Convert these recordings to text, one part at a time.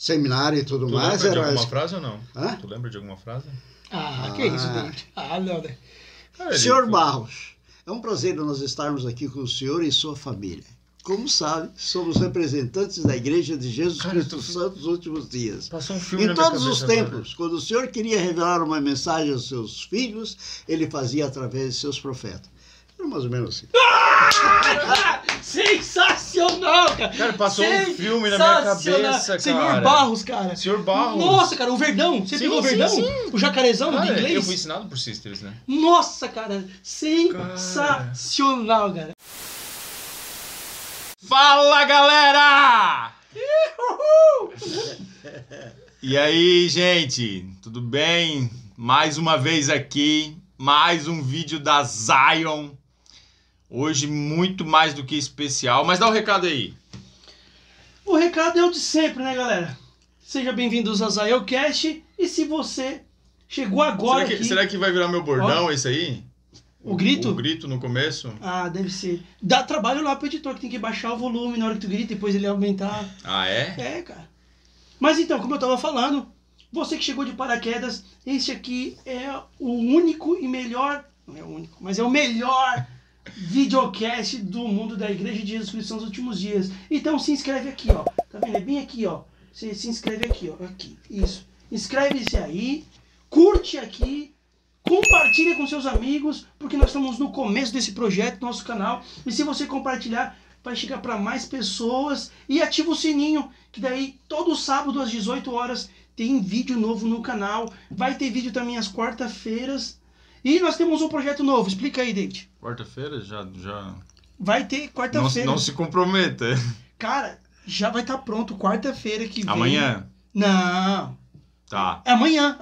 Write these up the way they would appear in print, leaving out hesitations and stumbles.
seminário e tudo Tu mais. lembra de alguma frase ou não? Hã? Tu lembra de alguma frase? Que isso, David? Não, né? Senhor Barros, é um prazer nós estarmos aqui com o senhor e sua família. Como sabe, somos representantes da Igreja de Jesus Cristo Santo dos últimos dias. Passou um filme Em na minha todos os cabeça tempos, quando o senhor queria revelar uma mensagem aos seus filhos, ele fazia através de seus profetas. É mais ou menos assim. Sensacional, cara! Cara, passou um filme na minha cabeça, cara. Senhor Barros, cara. Senhor Barros. Nossa, cara, o Verdão. Você pegou o Verdão? sim. O jacarezão Cara, de inglês? eu fui ensinado por Sisters, né? Nossa, cara. Sensacional, cara. Fala, galera! E aí, gente? Tudo bem? Mais uma vez aqui, mais um vídeo da Zion. Hoje muito mais do que especial, mas dá o recado aí. O recado é o de sempre, né, galera? Seja bem-vindos ao Zioncast. E se você chegou agora será que vai virar meu bordão esse aí? O grito? O grito no começo? Deve ser. Dá trabalho lá pro editor, que tem que baixar o volume na hora que tu grita, depois ele aumentar. Ah, é? É, cara. Mas então, como eu tava falando, você que chegou de paraquedas, esse aqui é o único e melhor, não é o único, mas é o melhor videocast do mundo da Igreja de Jesus Cristo nos últimos dias. Então se inscreve aqui, ó. Tá vendo? É bem aqui, ó. Você se inscreve aqui, ó. Aqui. Isso. Inscreve-se aí. Curte aqui. Compartilha com seus amigos, porque nós estamos no começo desse projeto, nosso canal. E se você compartilhar, vai chegar para mais pessoas. E ativa o sininho, que daí todo sábado às 18 horas tem vídeo novo no canal. Vai ter vídeo também às quarta-feiras. E nós temos um projeto novo. Explica aí, David. Quarta-feira? Já... Vai ter quarta-feira. Não se comprometa. Cara, já vai estar pronto quarta-feira que vem. Amanhã? Não. Tá. É amanhã.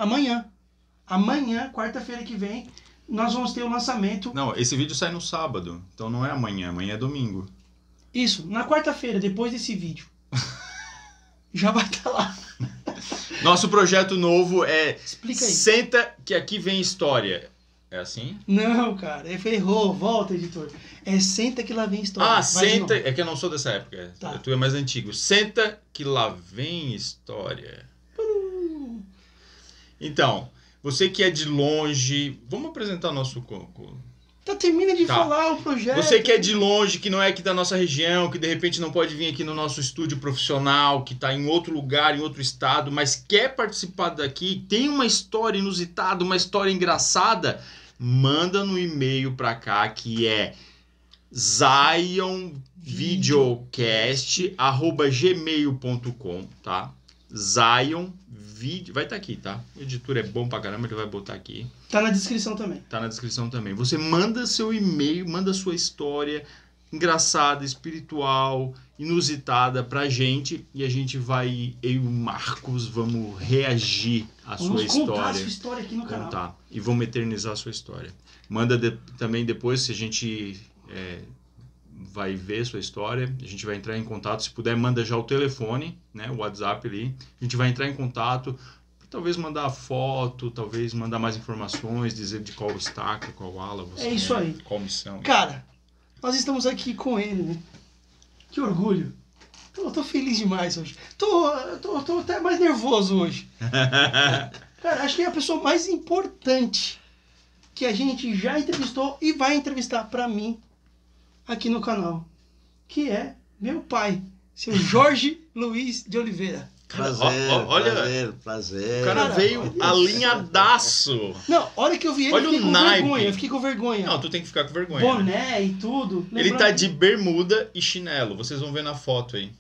Amanhã, quarta-feira que vem, nós vamos ter o lançamento. Não, esse vídeo sai no sábado. Então não é amanhã. Amanhã é domingo. Isso, na quarta-feira, depois desse vídeo. Já vai estar lá. Nosso projeto novo é... Explica aí. Senta que aqui vem história. É assim? Não, cara, errou. Volta, editor. É senta que lá vem história. Vai Senta... É que eu não sou dessa época. Tá. Tu é mais antigo. Senta que lá vem história. Então, você que é de longe... Vamos apresentar nosso... Termina de falar o projeto. Você que é de longe, que não é aqui da nossa região, que de repente não pode vir aqui no nosso estúdio profissional, que está em outro lugar, em outro estado, mas quer participar daqui, tem uma história inusitada, uma história engraçada, manda no e-mail para cá, que é zionvideocast@gmail.com, tá? Zion Video, vai estar aqui, tá? O editor é bom pra caramba, ele vai botar aqui. Tá na descrição também. Tá na descrição também. Você manda seu e-mail, manda sua história engraçada, espiritual, inusitada pra gente, e a gente vai, eu e o Marcos, vamos reagir à sua história. Vamos contar a sua história aqui no canal. E vamos eternizar a sua história. Manda também depois, se a gente vai ver sua história, a gente vai entrar em contato. Se puder, manda já o telefone, né, o WhatsApp ali. A gente vai entrar em contato, talvez mandar foto, talvez mandar mais informações, dizer de qual estaca, qual ala você é. Isso aí. Qual missão. Cara, nós estamos aqui com ele, né? Que orgulho. Eu tô feliz demais hoje. Tô até mais nervoso hoje. Cara, acho que é a pessoa mais importante que a gente já entrevistou e vai entrevistar pra mim aqui no canal, que é meu pai, seu Jorge Luiz de Oliveira. Prazer. O cara veio alinhadaço. Não, a hora que eu vi ele, Olha eu fiquei com vergonha. Não, tu tem que ficar com vergonha. Boné e tudo. Ele tá de bermuda e chinelo, vocês vão ver na foto aí.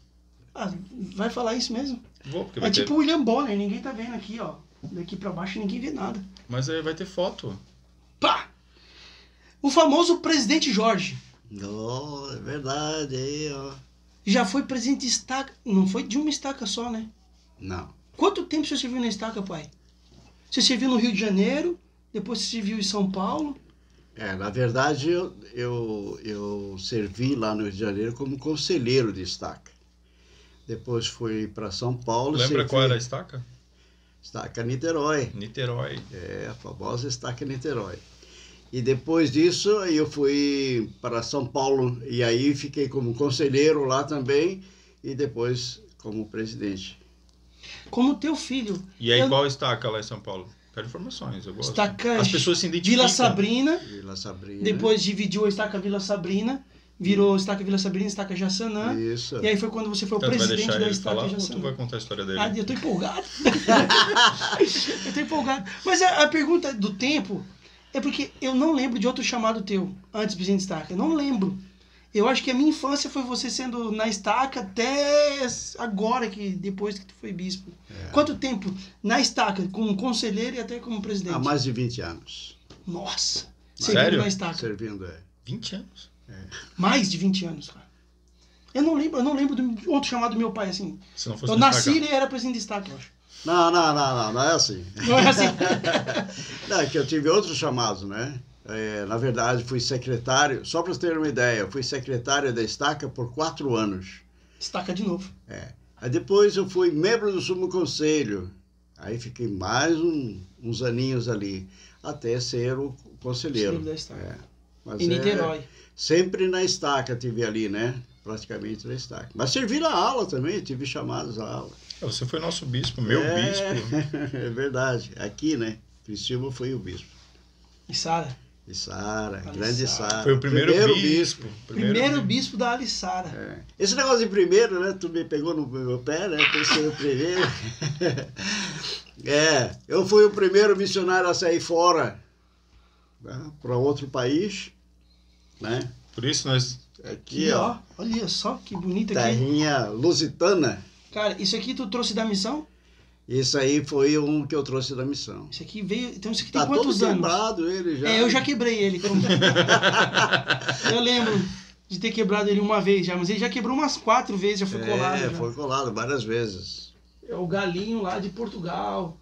Vai falar isso mesmo? Vou, porque é tipo o William Bonner, ninguém tá vendo aqui, ó. Daqui pra baixo ninguém vê nada. Mas aí vai ter foto. Pá! O famoso Presidente Jorge. Oh, é verdade, aí, ó. Já foi presidente de estaca. Não foi de uma estaca só, né? Não. Quanto tempo você serviu na estaca, pai? Você serviu no Rio de Janeiro, depois você serviu em São Paulo. Na verdade, eu servi lá no Rio de Janeiro como conselheiro de estaca. Depois fui para São Paulo. Lembra qual era a estaca? Estaca Niterói. Niterói. A famosa estaca Niterói. E depois disso eu fui para São Paulo e aí fiquei como conselheiro lá também e depois como presidente. como teu filho. E aí, Eu- qual estaca lá em São Paulo? Quero informações, eu gosto. Estaca As pessoas se identificam. Vila Sabrina, Vila Sabrina. depois dividiu a estaca Vila Sabrina, virou estaca Vila Sabrina, estaca Jaçanã. Isso. E aí foi quando você foi o Então, tu vai presidente deixar da ele estaca falar ou tu Jaçanã. vai contar a história dele? Ah, eu tô empolgado. Eu tô empolgado. Mas a pergunta do tempo é porque eu não lembro de outro chamado teu antes do presidente estaca. Eu não lembro. Eu acho que a minha infância foi você sendo na estaca até agora, que depois que tu foi bispo. Quanto tempo na estaca, como conselheiro e até como presidente? Há mais de 20 anos. Nossa! Sério? Servindo na estaca. Servindo, 20 anos. Mais de 20 anos, cara. Eu não lembro de outro chamado do meu pai, assim. Se não fosse Eu no nasci e estaca. ele era presidente de estaca, eu acho. Não é assim. Não é assim? Não, é que eu tive outros chamados, né? Na verdade, fui secretário, só para você ter uma ideia, eu fui secretário da estaca por 4 anos. Estaca de novo. Aí depois eu fui membro do Sumo Conselho. Aí fiquei mais uns aninhos ali, até ser o conselheiro. Da estaca. Mas Em Niterói. sempre na estaca tive ali, né? Praticamente na estaca. Mas servi na aula também, tive chamados à aula. Você foi nosso bispo, meu bispo. É verdade. Aqui, né? Criciúma foi o bispo. E Sara? E Sara, Alissara. grande Sara. Foi o primeiro bispo. Primeiro bispo da Alissara. Esse negócio de primeiro, né? Tu me pegou no meu pé, né? Por ser o primeiro. Eu fui o primeiro missionário a sair fora, né, para outro país, né? Por isso nós... Aqui, Aqui, ó, ó. Olha só que bonito aqui. terrinha lusitana. Cara, isso aqui tu trouxe da missão? Isso aí foi um que eu trouxe da missão. Isso aqui veio. Então isso aqui tem Tá todo quantos anos? quebrado ele já. Eu já quebrei ele. Eu lembro de ter quebrado ele uma vez já, mas ele já quebrou umas 4 vezes, já foi colado. Já. Foi colado várias vezes. É o galinho lá de Portugal.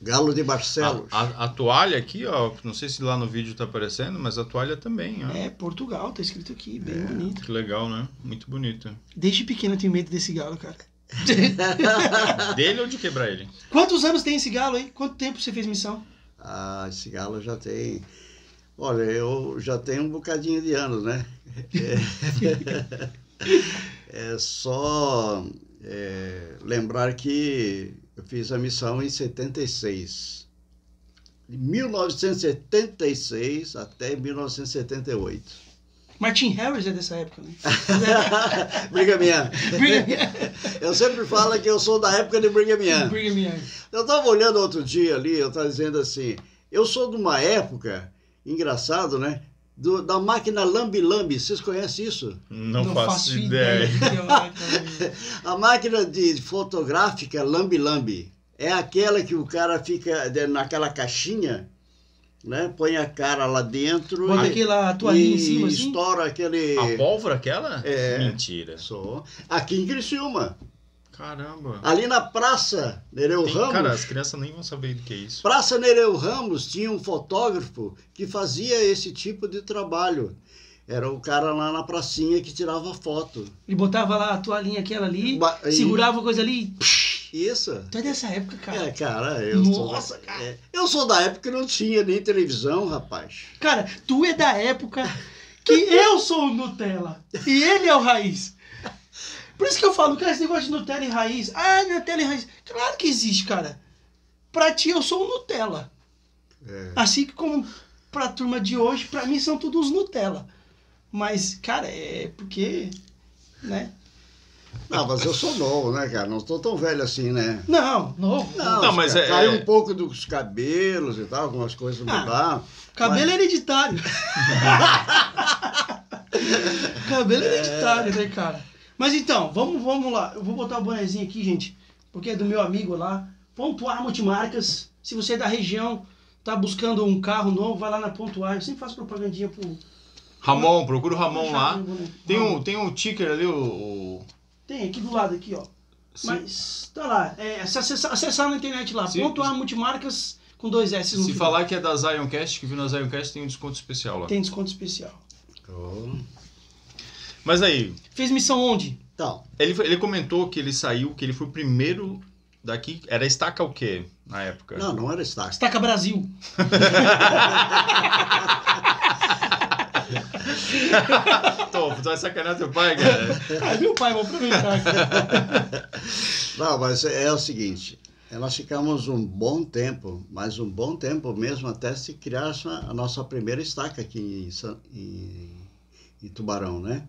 Galo de Barcelos. A toalha aqui, ó, não sei se lá no vídeo tá aparecendo, mas a toalha também, ó. É, Portugal, tá escrito aqui, bem bonito. Que legal, né? Muito bonito. Desde pequeno eu tenho medo desse galo, cara. Dele ou de quebrar ele? Quantos anos tem esse galo aí? Quanto tempo você fez missão? Esse galo já tem... Olha, eu já tenho um bocadinho de anos, né? É só lembrar que eu fiz a missão em 76. De 1976 até 1978. Martin Harris é dessa época, né? Brigham Young. Brigham Eu sempre falo que eu sou da época de Brigham Young. Young. Eu estava olhando outro dia ali, eu estava dizendo assim, eu sou de uma época, engraçado, né? Da máquina lambi-lambi, vocês conhecem isso? Não faço ideia. A máquina de fotográfica lambi-lambi é aquela que o cara fica naquela caixinha, né? Põe a cara lá dentro Bota aquela toalhinha em cima, assim? Estoura aquele... A pólvora aquela? É. Mentira. Sou. Aqui em Criciúma. Caramba. Ali na Praça Nereu Ramos. Cara, as crianças nem vão saber do que é isso. Praça Nereu Ramos tinha um fotógrafo que fazia esse tipo de trabalho. Era o cara lá na pracinha que tirava foto. Ele botava lá a toalhinha aquela ali, E- segurava a coisa ali. Isso. Tu é dessa época, cara. Cara, Nossa, cara. Eu sou da época que não tinha nem televisão, rapaz. Cara, tu é da época que eu sou o Nutella e ele é o Raiz. Por isso que eu falo, cara, esse negócio de Nutella e Raiz. Ah, Nutella e Raiz. Claro que existe, cara. Pra ti eu sou o Nutella. Assim como pra turma de hoje, pra mim são todos Nutella. Mas, cara, é porque, né? Não, mas eu sou novo, né, cara? Não estou tão velho assim, né? Não, novo. Não, mas caiu um pouco dos cabelos e tal, algumas coisas mudaram. Cabelo é hereditário. Cabelo é hereditário, né, cara? Mas então, vamos lá. Eu vou botar o bonezinho aqui, gente, porque é do meu amigo lá. Pontuar Multimarcas. Se você é da região, tá buscando um carro novo, vai lá na Pontuar. Eu sempre faço propagandinha pro... Ramon, procura o Ramon lá. Ramon. Tem um ticker ali, Tem, aqui do lado, aqui, ó. Sim. Mas, tá lá. Se acessar na internet lá. Se- Pontuar Multimarcas com 2 S no Se final. falar que é da Zioncast, que viu na Zioncast, tem um desconto especial lá. Tem desconto especial. Mas aí, Fez missão onde? Então, ele comentou que ele saiu, que ele foi o primeiro daqui. Era estaca o quê na época? não era estaca. Estaca Brasil. Tu vai sacanear teu pai, cara. Ai, meu pai, vou aproveitar. Não, mas é o seguinte, nós ficamos um bom tempo, mas um bom tempo mesmo, até se criar a nossa primeira estaca aqui em Tubarão, né?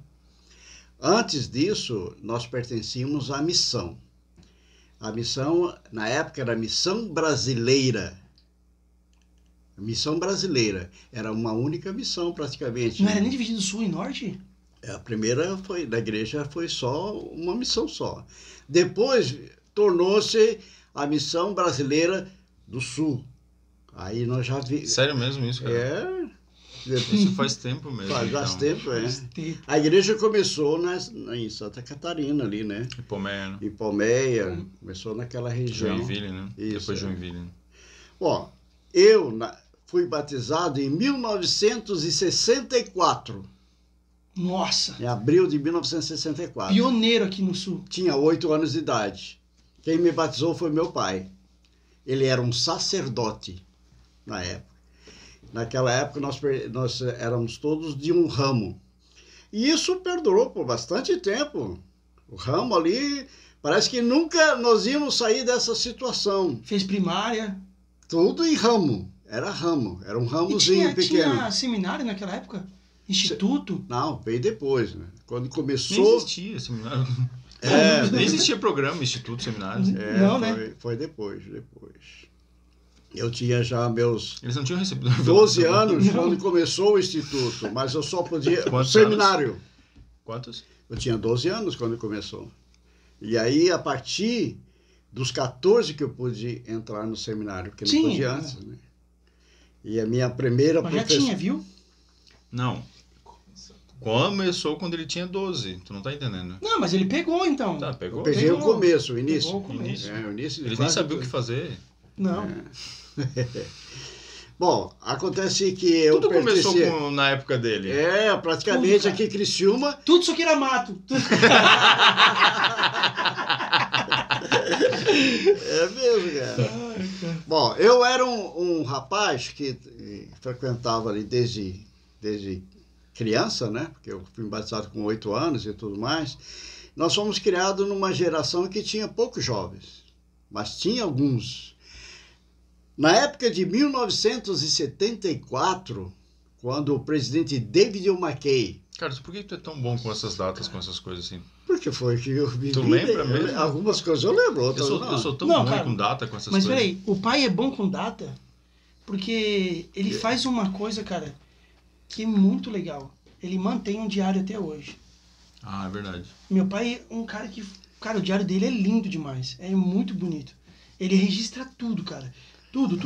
Antes disso, nós pertencíamos à missão. A missão, na época, era a Missão Brasileira. A Missão Brasileira. Era uma única missão, praticamente. Não era nem dividido sul e norte? A primeira da igreja foi só uma missão só. Depois, tornou-se a Missão Brasileira do Sul. Aí nós já vimos... Sério mesmo isso, cara? Isso faz tempo mesmo. Faz tempo, A igreja começou em Santa Catarina ali, né? Em Pomeia. Começou naquela região. Joinville, né? Isso, depois Joinville. Bom, eu fui batizado em 1964. Nossa! Em abril de 1964. Pioneiro aqui no sul. Tinha 8 anos de idade. Quem me batizou foi meu pai. Ele era um sacerdote na época. Naquela época nós éramos todos de um ramo. E isso perdurou por bastante tempo. O ramo ali, parece que nunca nós íamos sair dessa situação. Fez primária. Tudo em ramo. Era um ramozinho pequeno. Tinha seminário naquela época? Instituto? Não, veio depois, né? Quando começou... Nem existia seminário. Nem existia programa, instituto, seminário. Não, né? Foi depois. Eu tinha já meus... Eles não tinham recebido... 12 anos quando começou o instituto, mas eu só podia... Quantos seminário. Anos? Quantos? Eu tinha 12 anos quando começou. E aí, a partir dos 14 que eu pude entrar no seminário, porque não podia antes, né? E a minha primeira professora... já tinha, viu? Não. Começou quando ele tinha 12. Tu não tá entendendo? Não, mas ele pegou, então. Tá, pegou. Eu peguei o começo, o início. Pegou o começo. O início ele nem sabia o que fazer. Não. Bom, acontece que eu Tudo começou na época dele. Praticamente aqui em Criciúma. Tudo isso aqui era mato. É mesmo, cara. Bom, eu era um rapaz que frequentava ali desde criança, né? Porque eu fui batizado com 8 anos e tudo mais. Nós fomos criados numa geração que tinha poucos jovens, mas tinha alguns. Na época de 1974, quando o presidente David O. McKay... Cara, por que tu é tão bom com essas datas, com essas coisas assim? Porque foi que eu vivi. Tu lembra mesmo? Algumas coisas eu lembro, outras não. Eu sou tão ruim com data, com essas coisas. Mas peraí, o pai é bom com data porque ele faz uma coisa, cara, que é muito legal. Ele mantém um diário até hoje. Ah, é verdade. Meu pai é um cara que... Cara, o diário dele é lindo demais. É muito bonito. Ele registra tudo, cara. Tudo.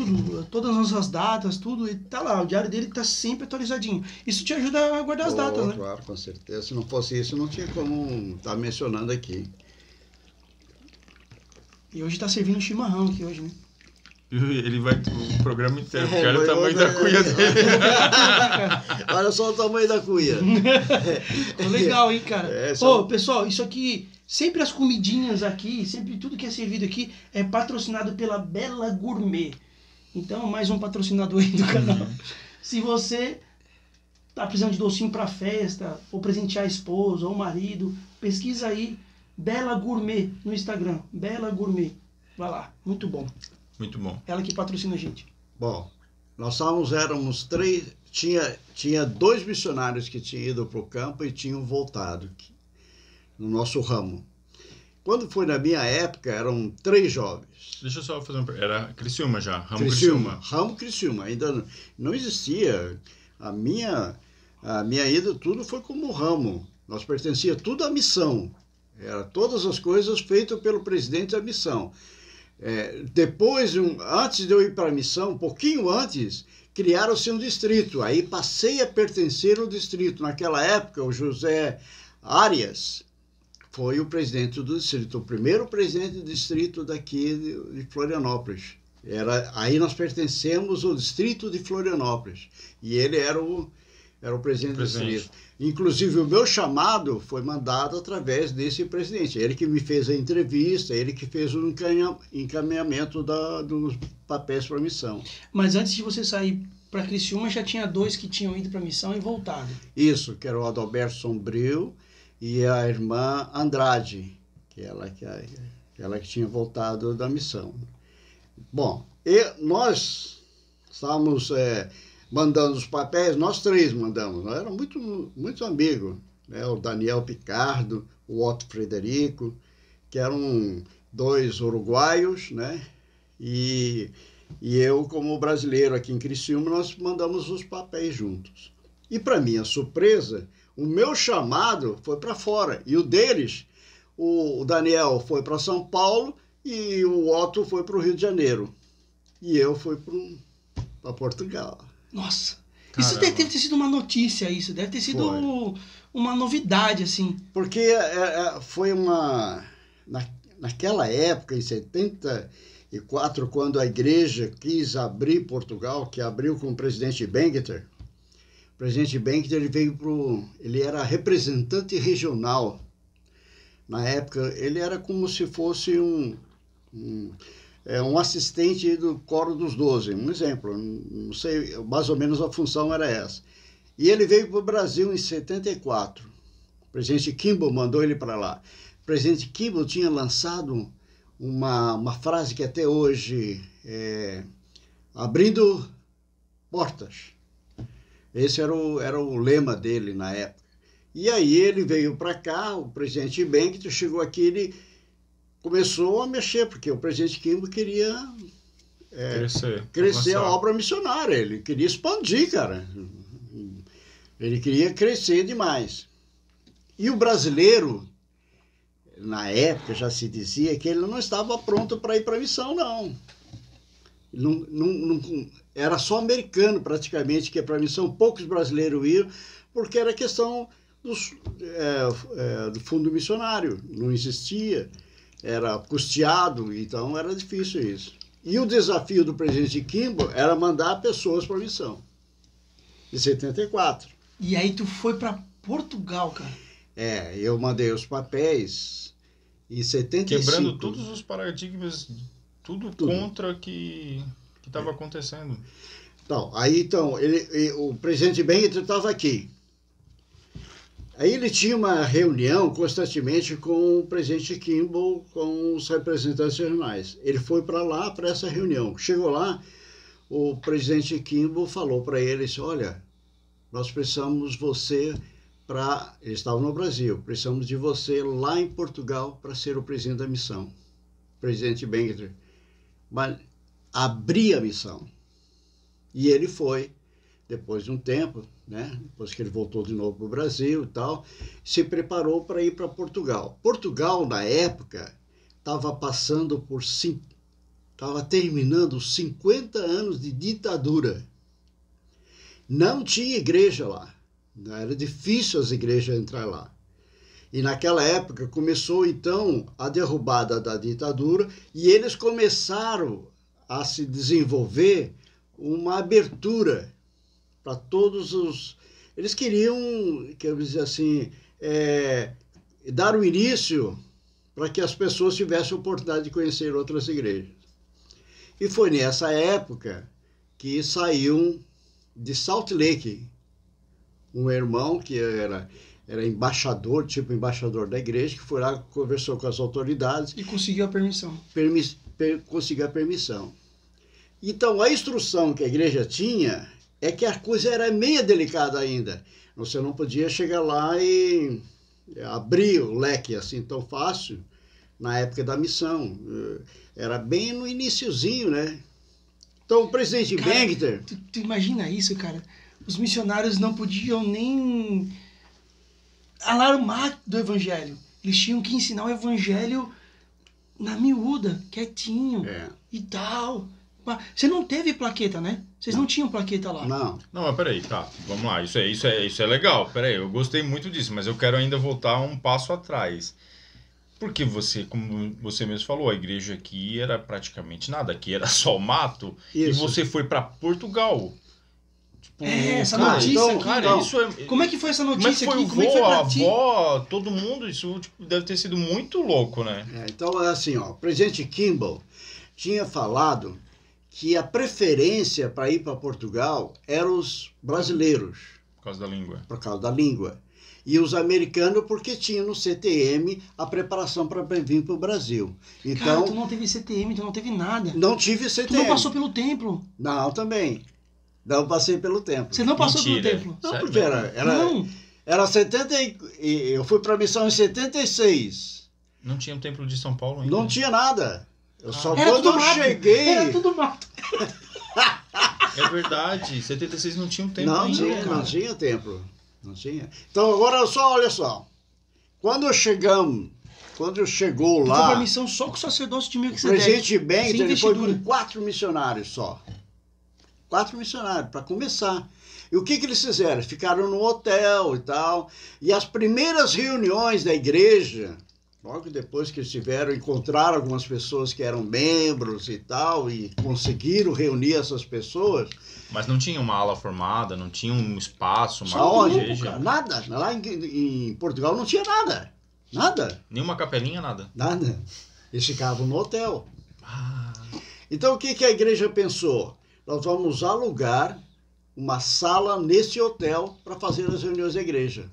Todas as nossas datas, tudo. E tá lá, o diário dele tá sempre atualizadinho. Isso te ajuda a guardar as datas, né? Claro, com certeza. Se não fosse isso, não tinha como estar mencionando aqui. E hoje tá servindo chimarrão aqui hoje, né? Ele vai o programa inteiro, porque olha o tamanho da cuia dele. Olha só o tamanho da cuia. Legal, hein, cara? Pessoal, isso aqui, sempre as comidinhas aqui, sempre tudo que é servido aqui é patrocinado pela Bela Gourmet. Então, mais um patrocinador aí do canal. Se você tá precisando de docinho para festa, ou presentear a esposa ou o marido, pesquisa aí Bela Gourmet no Instagram. Bela Gourmet. Vai lá, muito bom. Muito bom. Ela que patrocina a gente. Bom, nós éramos 3, tinha 2 missionários que tinham ido para o campo e tinham voltado no nosso ramo. Quando foi na minha época, eram 3 jovens. Deixa eu só fazer uma pergunta. Era Criciúma já, ramo Criciúma. Ramo Criciúma. Ainda não existia. A minha ida, tudo foi como ramo. Nós pertencia tudo à missão. Era todas as coisas feitas pelo presidente da missão. Depois, antes de eu ir para a missão, um pouquinho antes, criaram-se um distrito. Aí passei a pertencer ao distrito. Naquela época, o José Arias foi o presidente do distrito, o primeiro presidente do distrito daqui de Florianópolis. Aí nós pertencemos ao distrito de Florianópolis. E ele era o presidente do distrito. Inclusive, o meu chamado foi mandado através desse presidente. Ele que me fez a entrevista, ele que fez o encaminhamento dos papéis para a missão. Mas antes de você sair para Criciúma, já tinha 2 que tinham ido para a missão e voltado. Isso, que era o Adalberto Sombrio e a irmã Andrade, que ela ela que tinha voltado da missão. Bom, nós estávamos mandando os papéis, nós três mandamos, nós éramos muito amigos, né? O Daniel Picardo, o Otto Frederico, que eram 2 uruguaios, né? E eu, como brasileiro aqui em Criciúma, nós mandamos os papéis juntos. E, para minha surpresa, o meu chamado foi para fora. E o deles, o Daniel foi para São Paulo e o Otto foi para o Rio de Janeiro. E eu fui para Portugal. Nossa, Caramba. isso deve ter sido uma notícia, isso. Deve ter sido uma novidade, assim. Porque foi naquela época, em 74, quando a igreja quis abrir Portugal, que abriu com o presidente Bangerter. O presidente Bangerter, ele era representante regional. Na época, ele era como se fosse um assistente do Coro dos 12, um exemplo. Não sei, mais ou menos a função era essa. E ele veio para o Brasil em 74. O presidente Kimball mandou ele para lá. O presidente Kimball tinha lançado uma frase que até hoje abrindo portas. Esse era o lema dele na época. E aí ele veio para cá, o presidente Bangerter chegou aqui, ele começou a mexer, porque o presidente Kimball queria crescer a obra missionária, ele queria expandir, cara. Ele queria crescer demais. E o brasileiro, na época, já se dizia que ele não estava pronto para ir para a missão, não. Era só americano, praticamente, que ia para a missão. Poucos brasileiros iam, porque era questão do fundo missionário. Não existia, era custeado, então era difícil isso. E o desafio do presidente Kimball era mandar pessoas para a missão, em 74. E aí tu foi para Portugal, cara. Eu mandei os papéis em 75. Quebrando todos os paradigmas, tudo. Contra que estava acontecendo. Então, o presidente Bangerter estava aqui. Aí ele tinha uma reunião constantemente com o presidente Kimball, com os representantes regionais. Ele foi para lá, para essa reunião. Chegou lá, o presidente Kimball falou para eles, olha, nós precisamos de você eles estavam no Brasil, precisamos de você lá em Portugal para ser o presidente da missão. O presidente Bangerter. Mas abrir a missão. E ele foi, depois de um tempo, né? Depois que ele voltou de novo para o Brasil e tal, se preparou para ir para Portugal. Portugal, na época, estava terminando 50 anos de ditadura. Não tinha igreja lá. Era difícil as igrejas entrar lá. E naquela época começou, então, a derrubada da ditadura e eles começaram a se desenvolver uma abertura para todos os... Eles queriam, quero dizer assim, dar o início para que as pessoas tivessem a oportunidade de conhecer outras igrejas. E foi nessa época que saiu de Salt Lake um irmão que era embaixador, tipo embaixador da igreja, que foi lá, conversou com as autoridades. E conseguiu a permissão. Conseguiu a permissão. Então, a instrução que a igreja tinha é que a coisa era meio delicada ainda. Você não podia chegar lá e abrir o leque assim tão fácil na época da missão. Era bem no iniciozinho, né? Então, o presidente Bangerter... Tu imagina isso, cara? Os missionários não podiam nem alarmar do evangelho. Eles tinham que ensinar o evangelho na miúda, quietinho e tal. Você não teve plaqueta, né? Vocês não tinham plaqueta lá. Não. Não, mas peraí, tá. Vamos lá. Isso é legal. Peraí, eu gostei muito disso, mas eu quero ainda voltar um passo atrás. Porque você, como você mesmo falou, a igreja aqui era praticamente nada. Aqui era só mato. Isso. E você foi para Portugal. Tipo, essa cara, notícia então, aqui, cara, não. isso é... Como é que foi essa notícia Como é aqui? que foi Como é que foi a pra ti? avó, todo mundo? Isso deve ter sido muito louco, né? Então, assim, o presidente Kimball tinha falado que a preferência para ir para Portugal eram os brasileiros. Por causa da língua. Por causa da língua. E os americanos porque tinham no CTM a preparação para vir para o Brasil. Então, Cara, tu não teve CTM, tu não teve nada. não tive CTM. Tu não passou pelo templo. Não, também. Não passei pelo templo. Você não passou Mentira. pelo templo. Não, Sério porque Não. era 70 e eu fui para a missão em 76. Não tinha o templo de São Paulo ainda? Não tinha nada. Eu só Era quando tudo eu mato. cheguei... Era tudo mato. É verdade, 76 não tinha um templo Não ainda, tinha, cara. não tinha templo. Não tinha. Então agora olha só. Quando chegou Tu foi pra lá, missão só com o sacerdócio de o Melquisedeque. presidente Bento, Sem ele foi investidura. com 4 missionários só. 4 missionários, para começar. E o que eles fizeram? Ficaram no hotel e tal. E as primeiras reuniões da igreja, logo depois que eles encontraram algumas pessoas que eram membros e tal, e conseguiram reunir essas pessoas. Mas não tinha uma ala formada, não tinha um espaço, uma Aonde? igreja. Nada. Lá em Portugal não tinha nada. Nada. Nenhuma capelinha, nada. Nada. Eles ficavam no hotel. Ah, Então o que a igreja pensou? Nós vamos alugar uma sala nesse hotel para fazer as reuniões da igreja.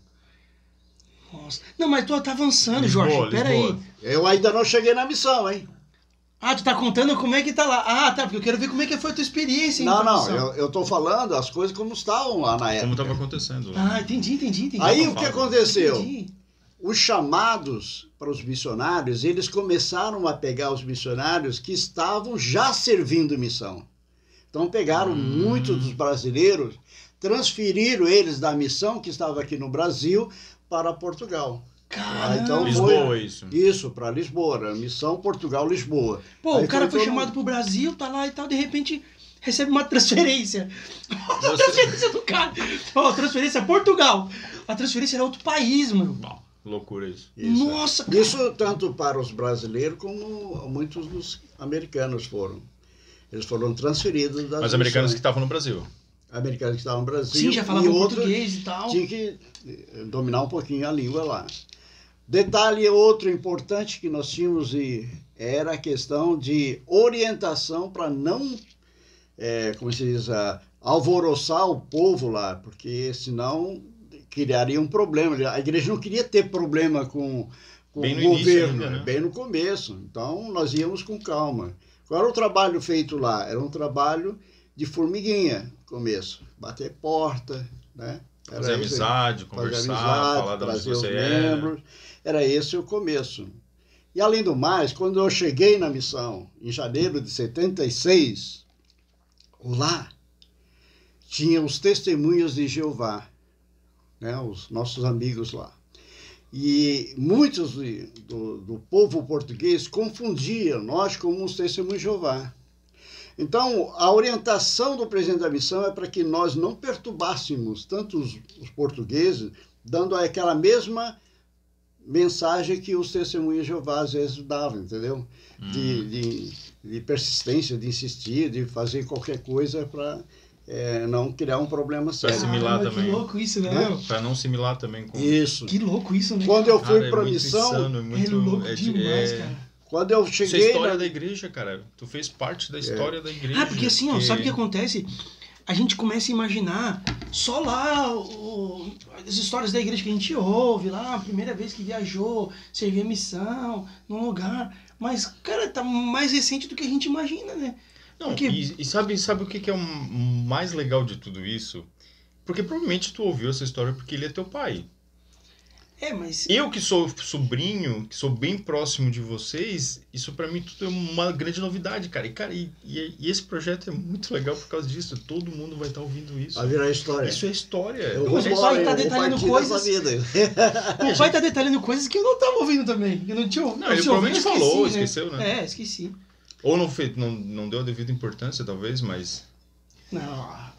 Nossa. Não, mas tu tá avançando, Lisboa, Jorge. Pera aí. Lisboa. Eu ainda não cheguei na missão, hein? Ah, tu tá contando como é que tá lá. Ah, tá, porque eu quero ver como é que foi a tua experiência. Não, indo pra não. missão. Eu tô falando as coisas como estavam lá na como época. estava acontecendo lá. Ah, entendi. Aí o Fala. que aconteceu? Entendi. Os chamados para os missionários, eles começaram a pegar os missionários que estavam já servindo missão. Então pegaram muitos dos brasileiros, transferiram eles da missão que estava aqui no Brasil para Portugal. Caramba. então Lisboa, isso. Isso, para Lisboa, era missão Portugal-Lisboa. Pô, Aí o cara foi todo chamado mundo- pro Brasil, tá lá e tal, de repente recebe uma transferência. A Você- transferência do cara. Ó, transferência a Portugal. A transferência era outro país, mano. Bom, loucura isso. Isso. Nossa, cara. Isso tanto para os brasileiros como muitos dos americanos foram. Eles foram transferidos das Mas americanos que missões. estavam no Brasil. Americanos que estavam no Brasil. Sim, já e falavam outros português e tal. tinha que dominar um pouquinho a língua lá. Detalhe outro importante que nós tínhamos era a questão de orientação para não, como se diz, alvoroçar o povo lá, porque senão criaria um problema. A igreja não queria ter problema com Bem o no início governo, ainda, né? bem no começo. Então nós íamos com calma. Qual era o trabalho feito lá? Era um trabalho de formiguinha, começo. Bater porta, né? Era Fazer esse- amizade, fazer conversar, amizade, falar de onde trazer os você era. membros. Era esse o começo. E além do mais, quando eu cheguei na missão, em janeiro de 76, lá tinha os testemunhas de Jeová, né, os nossos amigos lá. E muitos do povo português confundiam nós como os testemunhos de Jeová. Então, a orientação do presidente da missão é para que nós não perturbássemos tanto os portugueses, dando aquela mesma mensagem que os testemunhos de Jeová às vezes davam, entendeu? De persistência, de insistir, de fazer qualquer coisa para não criar um problema sério. assimilar Caramba, também. Que louco isso, né? Pra não assimilar também com... Isso. Que louco isso, né? Quando eu Cara, fui para a muito missão, insano, É muito... louco demais, cara. quando eu Isso é a cheguei... história da igreja, cara. Tu fez parte da história da igreja. Ah, porque assim, ó, sabe o que acontece? A gente começa a imaginar só lá as histórias da igreja que a gente ouve lá, a primeira vez que viajou, servia missão num lugar. Mas, cara, tá mais recente do que a gente imagina, né? Não, Porque- e sabe o que é o mais legal de tudo isso? Porque provavelmente tu ouviu essa história porque ele é teu pai. É, mas. Eu que sou sobrinho, que sou bem próximo de vocês, isso pra mim tudo é uma grande novidade, cara. E esse projeto é muito legal por causa disso. Todo mundo vai estar ouvindo isso. Vai virar história. Isso é história. Eu Mas vou o embora, pai tá eu vou detalhando partir coisas- dessa vida. O pai tá detalhando coisas que eu não tava ouvindo também. Que eu não tinha. Não, ele se eu ouvi, provavelmente eu falou, esqueci, esqueceu, né? É, esqueci. Ou não deu a devida importância, talvez, mas... Não.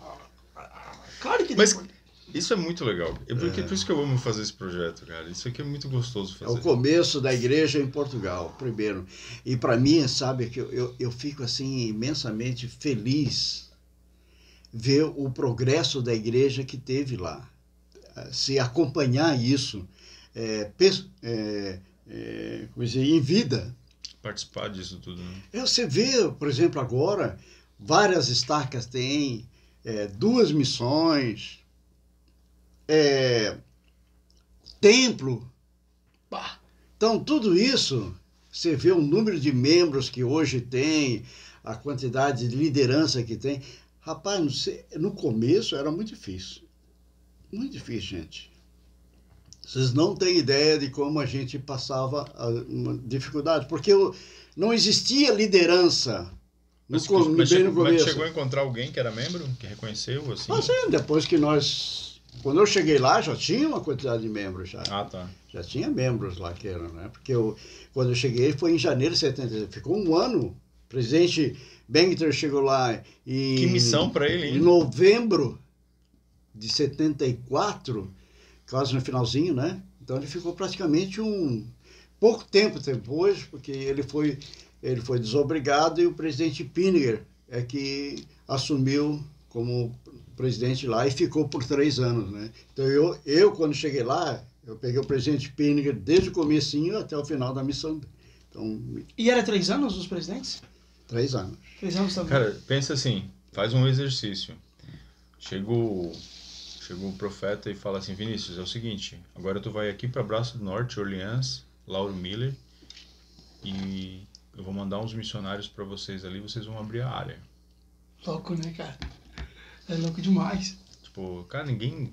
Claro que Mas depois- isso é muito legal. Por isso que eu amo fazer esse projeto, cara. Isso aqui é muito gostoso É fazer. o começo da igreja em Portugal, primeiro. E para mim, sabe, que eu fico assim imensamente feliz ver o progresso da igreja que teve lá. Se acompanhar isso como dizer, em vida. Participar disso tudo, né? Você vê, por exemplo, agora, várias estacas têm, 2 missões, templo. Pá. Então, tudo isso, você vê o número de membros que hoje tem, a quantidade de liderança que tem. Rapaz, não sei, no começo era muito difícil. Muito difícil, gente. Vocês não têm ideia de como a gente passava uma dificuldade, porque não existia liderança bem no começo. Mas chegou a encontrar alguém que era membro, que reconheceu? Assim? Mas sim, depois que quando eu cheguei lá, já tinha uma quantidade de membros. Tá. Já tinha membros lá que eram, né? Porque quando eu cheguei foi em janeiro de 70, ficou um ano. O presidente Bengter chegou lá Que missão para ele, hein? Em novembro de 74, quase no finalzinho, né? Então ele ficou praticamente pouco tempo depois, porque ele foi desobrigado e o presidente Pinniger é que assumiu como presidente lá e ficou por 3 anos, né? Então eu quando cheguei lá, eu peguei o presidente Pinniger desde o comecinho até o final da missão. Então, E era 3 anos os presidentes? 3 anos. 3 anos também. Cara, pensa assim, faz um exercício. Chega o profeta e fala assim, Vinícius, é o seguinte, agora tu vai aqui para Braço do Norte, Orleans, Lauro Miller, e eu vou mandar uns missionários para vocês ali, vocês vão abrir a área. Louco, né, cara? É louco demais. Tipo, cara, ninguém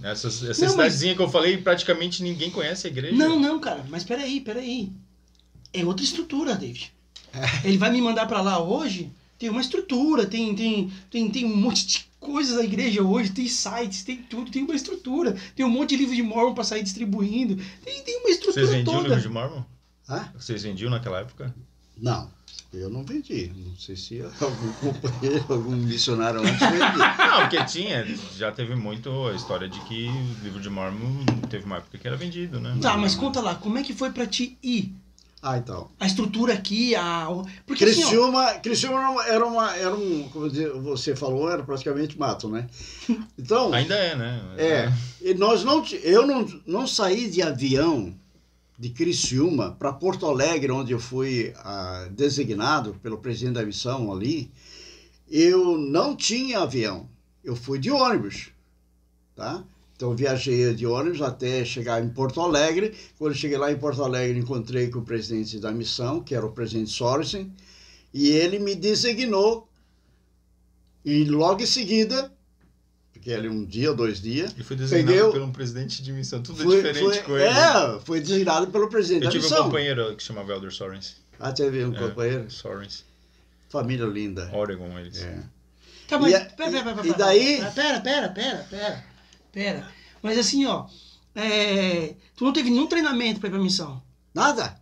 essa cidadezinha que eu falei, praticamente ninguém conhece a igreja. Não, cara, mas peraí. É outra estrutura, David. Ele vai me mandar pra lá hoje, tem uma estrutura, tem um monte de coisas da igreja hoje, tem sites, tem tudo, tem uma estrutura, tem um monte de livro de Mormon pra sair distribuindo, tem uma estrutura toda. Vocês vendiam o livro de Mormon? Hã? Vocês vendiam naquela época? Não, eu não vendi. Não sei se algum companheiro, algum missionário antes vendia. Não, porque já teve muito a história de que o livro de Mormon teve uma época que era vendido, né? Tá, mas conta lá, como é que foi pra ti ir? Então. A estrutura aqui, porque Criciúma era como você falou, era praticamente mato, né? Então, ainda é, né? E eu não saí de avião de Criciúma para Porto Alegre, onde eu fui designado pelo presidente da missão ali. Eu não tinha avião, eu fui de ônibus, tá? Então, eu viajei de ônibus até chegar em Porto Alegre. Quando eu cheguei lá em Porto Alegre, encontrei com o presidente da missão, que era o presidente Sorensen, e ele me designou. E logo em seguida, porque ali 1 dia ou 2 dias... E foi designado pelo presidente de missão, tudo diferente com ele. Foi designado pelo presidente da missão. Eu tive um companheiro que chamava Elder Sorensen. Teve um companheiro? Sorensen. Família linda. Oregon, eles. Tá, mas e daí... Pera. Mas assim, ó, tu não teve nenhum treinamento para ir pra missão? Nada.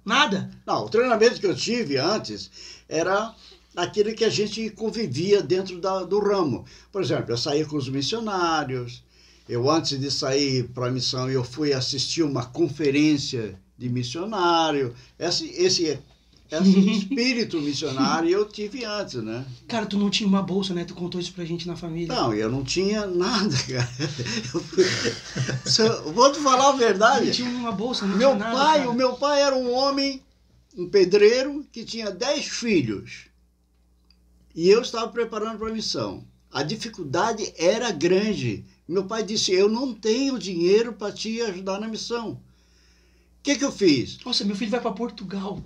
Não, o treinamento que eu tive antes era aquele que a gente convivia dentro do ramo. Por exemplo, eu saía com os missionários, antes de sair para a missão, eu fui assistir uma conferência de missionário, esse espírito missionário eu tive antes, né? Cara, tu não tinha uma bolsa, né? Tu contou isso pra gente na família. Não, eu não tinha nada, cara. Vou te falar a verdade. Não tinha uma bolsa, não tinha nada, cara. O meu pai era um homem, um pedreiro, que tinha 10 filhos. E eu estava preparando para a missão. A dificuldade era grande. Meu pai disse, eu não tenho dinheiro para te ajudar na missão. O que eu fiz? Nossa, meu filho vai para Portugal.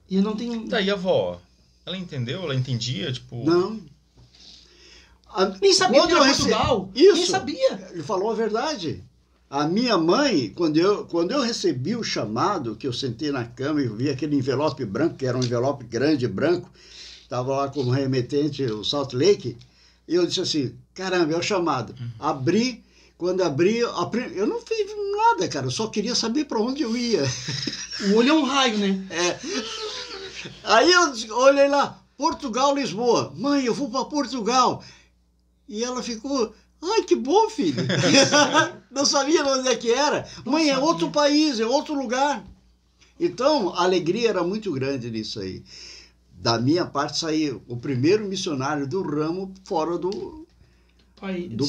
E eu não tenho... Daí a avó, ela entendeu? Ela entendia? Tipo... Não. Nem sabia que era Portugal. Isso. Nem sabia. Ele falou a verdade. A minha mãe, quando eu recebi o chamado, que eu sentei na cama e vi aquele envelope branco, que era um envelope grande, branco, estava lá como remetente, o Salt Lake, e eu disse assim, caramba, é o chamado. Abri, quando abri, eu não fiz nada, cara, eu só queria saber para onde eu ia. O olho é um raio, né? Aí eu olhei lá, Portugal, Lisboa. Mãe, eu vou para Portugal. E ela ficou, ai, que bom, filho. Não sabia onde é que era. Mãe, é outro país, é outro lugar. Então, a alegria era muito grande nisso aí. Da minha parte, saiu o primeiro missionário do ramo fora do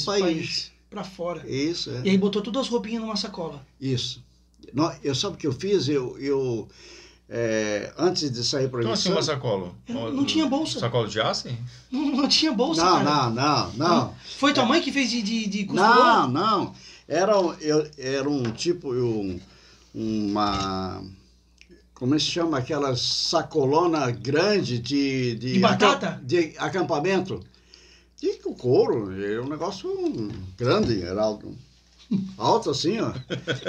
país. Para fora. Isso, E aí botou todas as roupinhas numa sacola. Isso. Sabe o que eu fiz? Antes de sair para a missão... Então assim, uma sacola? Não tinha bolsa. Sacola de aço? Não tinha bolsa, não, cara. Não. Foi tua mãe que fez de costurou? Não. Era um tipo, uma... Como se chama? Aquela sacolona grande De batata? De acampamento. E o couro, é um negócio grande, era alto assim, ó.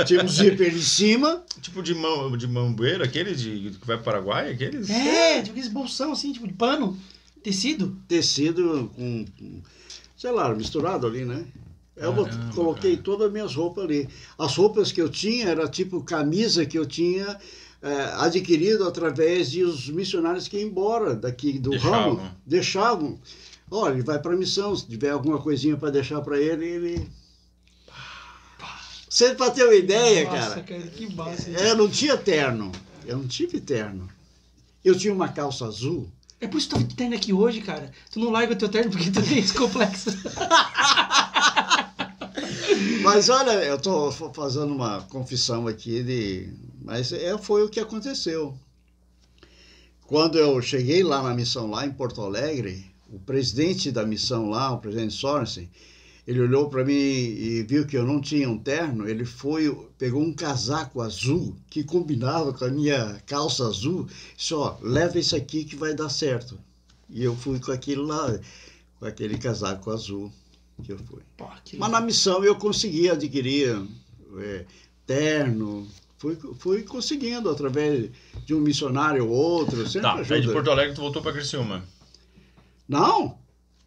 Tinha um zíper em cima. Tipo de mambeiro, aquele que vai para o Paraguai, aqueles? Tipo aqueles bolsão assim, tipo de pano, tecido. Tecido com, sei lá, misturado ali, né? Coloquei todas as minhas roupas ali. As roupas que eu tinha era tipo camisa que eu tinha adquirido através de os missionários que iam embora daqui do ramo. Deixavam. Olha, ele vai para a missão, se tiver alguma coisinha para deixar para ele, ele... Você para ter uma ideia, Nossa, cara, que massa. Eu não tinha terno. Eu não tive terno. Eu tinha uma calça azul. É por isso que tu tá de terno aqui hoje, cara. Tu não larga o teu terno porque tu tem esse complexo. Mas olha, eu tô fazendo uma confissão aqui mas foi o que aconteceu. Quando eu cheguei lá na missão, lá em Porto Alegre, o presidente da missão lá, o presidente Sorensen, ele olhou para mim e viu que eu não tinha um terno, ele pegou um casaco azul que combinava com a minha calça azul, disse, ó, leva esse aqui que vai dar certo. E eu fui com aquilo lá, com aquele casaco azul que eu fui. Pô, mas na missão eu consegui adquirir terno, fui conseguindo através de um missionário ou outro, sempre ajuda. Aí de Porto Alegre tu voltou para Criciúma? Não,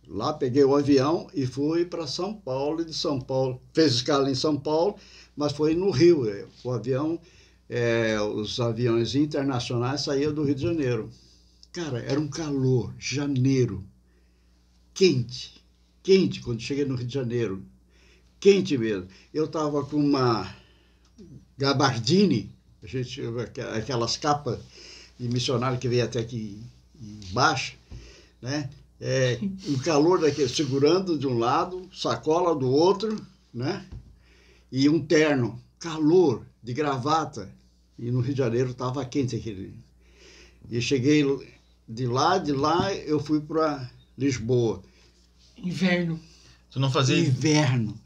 lá peguei o avião e fui para São Paulo, e de São Paulo, fez escala em São Paulo, mas foi no Rio. O avião, os aviões internacionais saíam do Rio de Janeiro. Cara, era um calor, janeiro, quente, quando cheguei no Rio de Janeiro, quente mesmo. Eu estava com uma gabardine, aquelas capas de missionário que veio até aqui embaixo, né? Um calor daquele, segurando de um lado, sacola do outro, né? E um terno, calor, de gravata. E no Rio de Janeiro estava quente aquele. E cheguei de lá eu fui para Lisboa. Inverno. Tu não fazia... Inverno.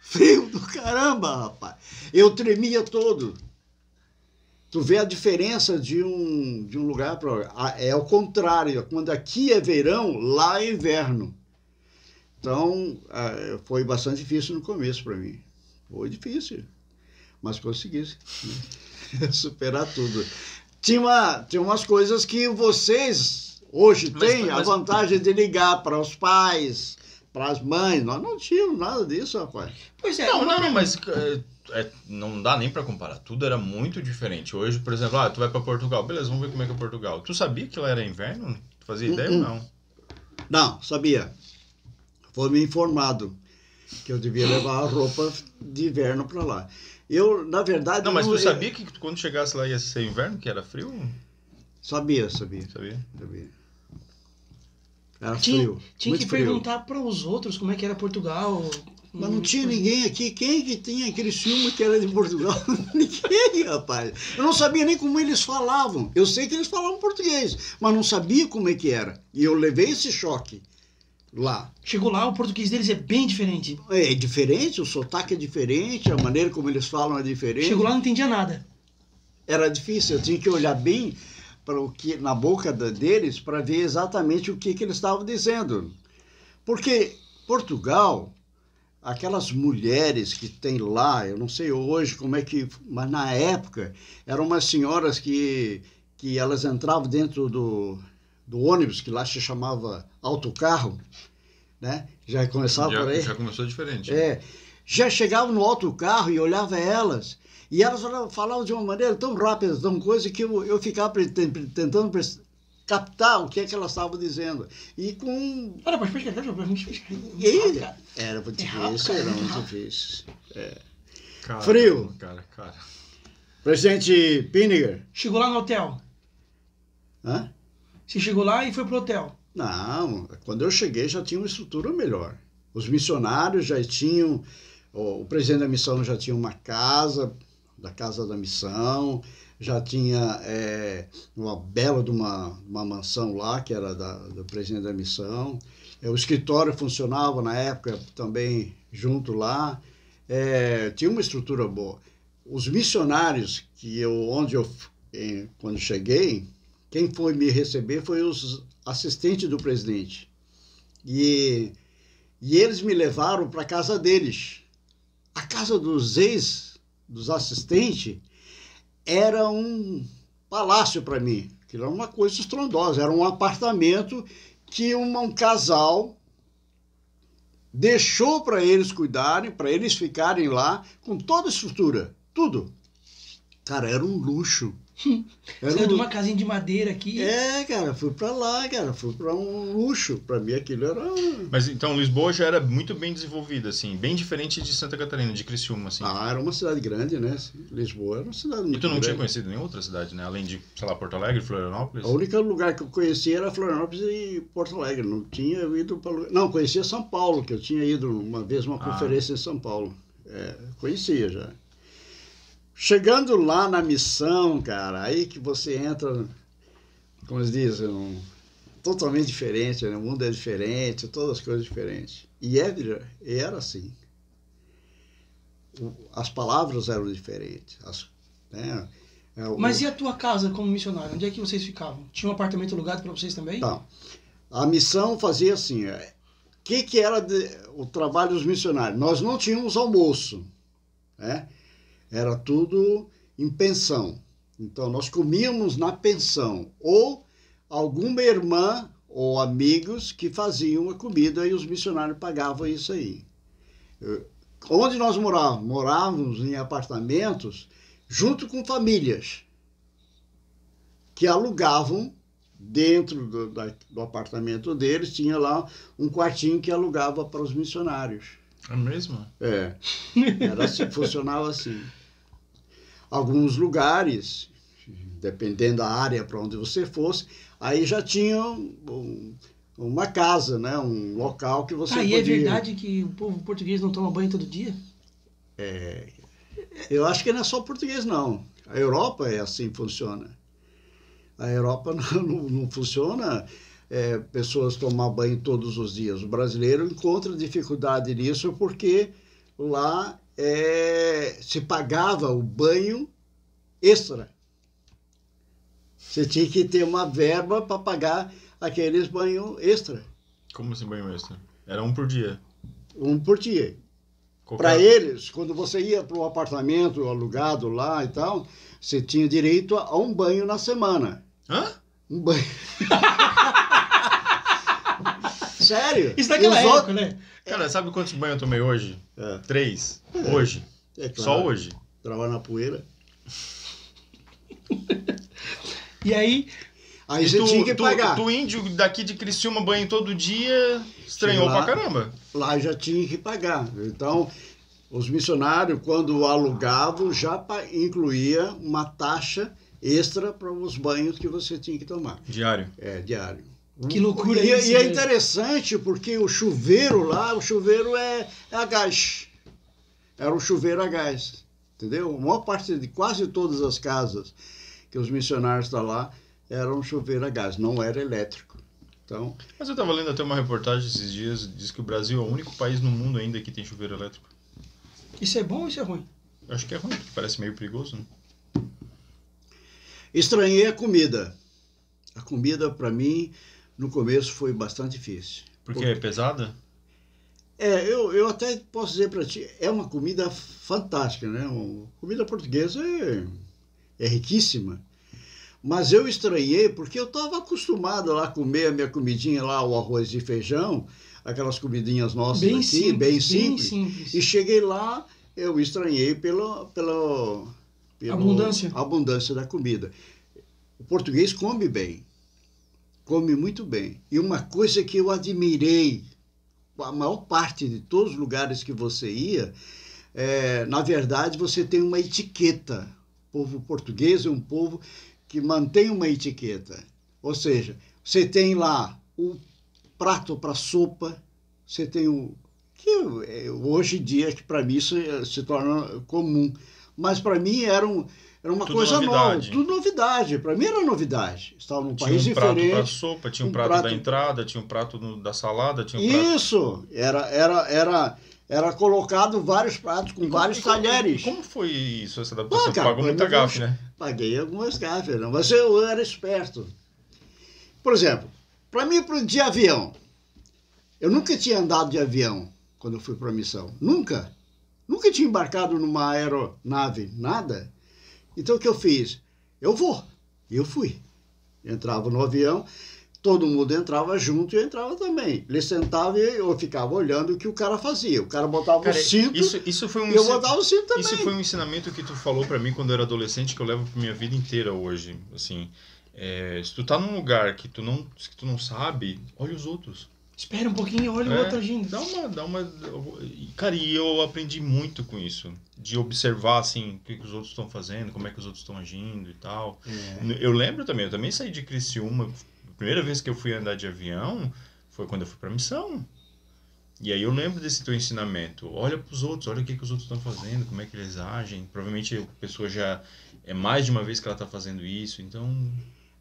Frio do caramba, rapaz. Eu tremia todo. Tu vê a diferença de um lugar para outro. É o contrário. Quando aqui é verão, lá é inverno. Então, foi bastante difícil no começo para mim. Foi difícil, mas consegui, né? Superar tudo. Tinha umas coisas que vocês hoje têm a vantagem de ligar para os pais, para as mães. Nós não tínhamos nada disso, rapaz. Pois é. Não, mas... não dá nem pra comparar, tudo era muito diferente. Hoje, por exemplo, tu vai pra Portugal, beleza, vamos ver como é que é Portugal. Tu sabia que lá era inverno? Tu fazia ideia ou não? Não, sabia. Foi me informado que eu devia levar a roupa de inverno pra lá. Eu, na verdade... Não, mas tu sabia que quando chegasse lá ia ser inverno, que era frio? Sabia. Era frio. Tinha que perguntar para os outros como é que era Portugal... Mas não tinha ninguém aqui. Quem que tinha aquele filme que era de Portugal? Ninguém, rapaz. Eu não sabia nem como eles falavam. Eu sei que eles falavam português, mas não sabia como é que era. E eu levei esse choque lá. Chegou lá, o português deles é bem diferente. É diferente, o sotaque é diferente, a maneira como eles falam é diferente. Chegou lá, não entendia nada. Era difícil, eu tinha que olhar bem para o que na boca deles para ver exatamente o que eles estavam dizendo. Porque Portugal... Aquelas mulheres que tem lá, eu não sei hoje como é que... Mas na época, eram umas senhoras que elas entravam dentro do ônibus, que lá se chamava autocarro, né? Já começava por aí. Já começou diferente. Já chegavam no autocarro e olhava elas. E elas falavam de uma maneira tão rápida, tão coisa, que eu ficava tentando captar o que é que elas estavam dizendo. E com... Era muito difícil. Era muito difícil. Cara, Frio. Cara. Presidente Pinniger. Chegou lá no hotel. Hã? Você chegou lá e foi pro hotel. Não, quando eu cheguei já tinha uma estrutura melhor. Os missionários já tinham... O presidente da missão já tinha uma casa, da casa da missão... já tinha uma bela de uma mansão lá, que era do presidente da missão. O escritório funcionava na época também junto lá. Tinha uma estrutura boa. Os missionários, quando cheguei, quem foi me receber foi os assistentes do presidente. E eles me levaram para a casa deles. A casa dos assistentes, era um palácio para mim. Aquilo era uma coisa estrondosa. Era um apartamento que um casal deixou para eles cuidarem, para eles ficarem lá, com toda a estrutura, tudo. Cara, era um luxo. Saiu de uma casinha de madeira aqui. Cara, fui pra lá, cara, fui pra um luxo. Pra mim aquilo era... Mas então Lisboa já era muito bem desenvolvida, assim, bem diferente de Santa Catarina, de Criciúma, assim. Era uma cidade grande, né? Lisboa era uma cidade muito grande. E tu não tinha conhecido nenhuma outra cidade, né? Além de, sei lá, Porto Alegre, Florianópolis? O único lugar que eu conhecia era Florianópolis e Porto Alegre. Não tinha ido para... Não, conhecia São Paulo, que eu tinha ido uma vez numa conferência em São Paulo. Conhecia já. Chegando lá na missão, cara, aí que você entra, como eles dizem, totalmente diferente, né? O mundo é diferente, todas as coisas diferentes. E era assim. As palavras eram diferentes. Mas e a tua casa como missionário? Onde é que vocês ficavam? Tinha um apartamento alugado para vocês também? Tá. A missão fazia assim, que era o trabalho dos missionários? Nós não tínhamos almoço, né? Era tudo em pensão. Então, nós comíamos na pensão. Ou alguma irmã ou amigos que faziam a comida e os missionários pagavam isso aí. Onde nós morávamos? Morávamos em apartamentos junto com famílias que alugavam dentro do apartamento deles. Tinha lá um quartinho que alugava para os missionários. É mesmo? Era assim, funcionava assim. Alguns lugares, dependendo da área para onde você fosse, aí já tinha uma casa, né? Um local que você podia... E é verdade que o povo português não toma banho todo dia? Eu acho que não é só português, não. A Europa é assim que funciona. A Europa não funciona pessoas tomar banho todos os dias. O brasileiro encontra dificuldade nisso porque lá se pagava o banho extra. Você tinha que ter uma verba para pagar aqueles banhos extra. Como assim banho extra? Era um por dia? Um por dia. Para eles, quando você ia para um apartamento alugado lá e tal, você tinha direito a um banho na semana. Hã? Um banho. Sério? Isso naquela época, né? Cara, sabe quantos banhos eu tomei hoje? 3. Hoje. Claro. Só hoje. Trabalhar na poeira. E aí... Aí você tinha que pagar. Tu índio daqui de Criciúma banho todo dia, estranhou lá, pra caramba. Lá já tinha que pagar. Então, os missionários, quando alugavam, já incluía uma taxa extra para os banhos que você tinha que tomar. Diário? Diário. Que loucura isso. E é interessante porque o chuveiro lá, é a gás. Era um chuveiro a gás. Entendeu? A maior parte de quase todas as casas que os missionários estão lá, era um chuveiro a gás, não era elétrico. Então, mas eu estava lendo até uma reportagem esses dias, diz que o Brasil é o único país no mundo ainda que tem chuveiro elétrico. Isso é bom ou isso é ruim? Eu acho que é ruim, porque parece meio perigoso, né? Estranhei a comida. A comida, para mim, no começo foi bastante difícil. Porque é pesada? Eu até posso dizer para ti, é uma comida fantástica, né? A comida portuguesa é riquíssima. Mas eu estranhei porque eu estava acostumado lá a comer a minha comidinha lá, o arroz e feijão, aquelas comidinhas nossas bem aqui, simples, bem simples. E cheguei lá, eu estranhei pela abundância da comida. O português come bem, come muito bem. E uma coisa que eu admirei, a maior parte de todos os lugares que você ia, na verdade você tem uma etiqueta. O povo português é um povo que mantém uma etiqueta. Ou seja, você tem lá o prato para sopa, você tem que hoje em dia, que para mim isso se torna comum. Mas para mim Era uma Tudo coisa novidade. nova, tudo novidade. Para mim era novidade. Estava num Tinha país um prato diferente. para sopa, tinha um prato da entrada, tinha um prato da salada, tinha um prato... Isso! Era colocado vários pratos com vários talheres. Como foi isso, essa adaptação? Cara, Pagou muita gafe, né? Paguei algumas gafes, não, mas eu era esperto. Por exemplo, para mim, de avião, eu nunca tinha andado de avião quando eu fui para a missão. Nunca. Nunca tinha embarcado numa aeronave, nada. Então o que eu fiz? Eu vou. E eu fui. Entrava no avião, todo mundo entrava junto e eu entrava também. Ele sentava e eu ficava olhando o que o cara fazia. O cara botava o cinto isso foi e eu botava o cinto também. Isso foi um ensinamento que tu falou pra mim quando eu era adolescente, que eu levo pra minha vida inteira hoje. Assim, se tu tá num lugar que tu não sabe, olha os outros. Espera um pouquinho, olha o outro agindo. Dá uma... Cara, e eu aprendi muito com isso. De observar, assim, o que os outros estão fazendo, como é que os outros estão agindo e tal. Eu lembro também, eu também saí de Criciúma. A primeira vez que eu fui andar de avião foi quando eu fui pra missão. E aí eu lembro desse teu ensinamento. Olha pros outros, olha o que os outros estão fazendo, como é que eles agem. Provavelmente a pessoa já... É mais de uma vez que ela tá fazendo isso, então...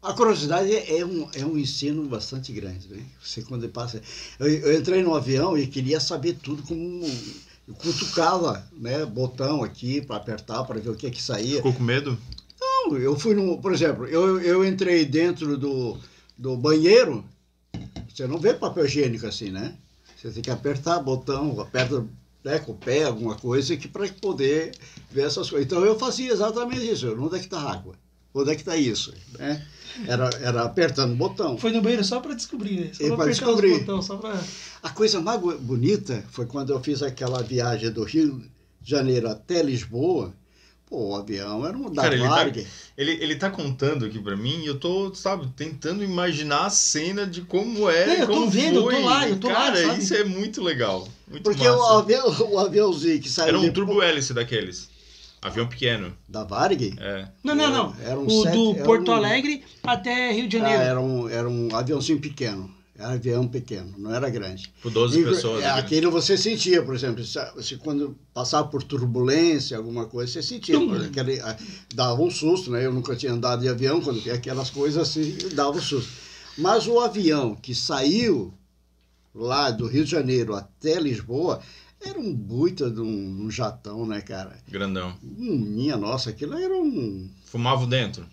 A curiosidade é um ensino bastante grande, né? Você quando passa... Eu entrei no avião e queria saber tudo como... Eu cutucava, né, botão aqui para apertar, para ver o que é que saía. Ficou com medo? Não, eu fui por exemplo, eu entrei dentro do banheiro, você não vê papel higiênico assim, né? Você tem que apertar botão, aperta, né, com o pé, alguma coisa, para poder ver essas coisas. Então eu fazia exatamente isso. Onde é que está a água? Onde é que está isso? Né? Era apertando o botão. Foi no banheiro só para descobrir, né? Só para descobrir. Os botões, só pra... A coisa mais bonita foi quando eu fiz aquela viagem do Rio de Janeiro até Lisboa. Pô, o avião era um da Varig. Ele tá contando aqui pra mim e eu tô, sabe, tentando imaginar a cena de como era. Eu tô vendo, foi. eu tô lá. Cara, sabe? isso é muito legal. Muito porque massa. o aviãozinho que saiu... Era um turbo-hélice daqueles. Avião pequeno. Da Varig? É. Não. Era do Porto Alegre até Rio de Janeiro. Era um aviãozinho pequeno. Era um avião pequeno, não era grande. Por 12 pessoas. Aquele você sentia, por exemplo, se quando passava por turbulência, alguma coisa, você sentia. Dava um susto, né? Eu nunca tinha andado de avião, quando via aquelas coisas assim, dava um susto. Mas o avião que saiu lá do Rio de Janeiro até Lisboa... Era um buita de um jatão, né, cara? Grandão. Minha nossa, aquilo era um... Fumava dentro?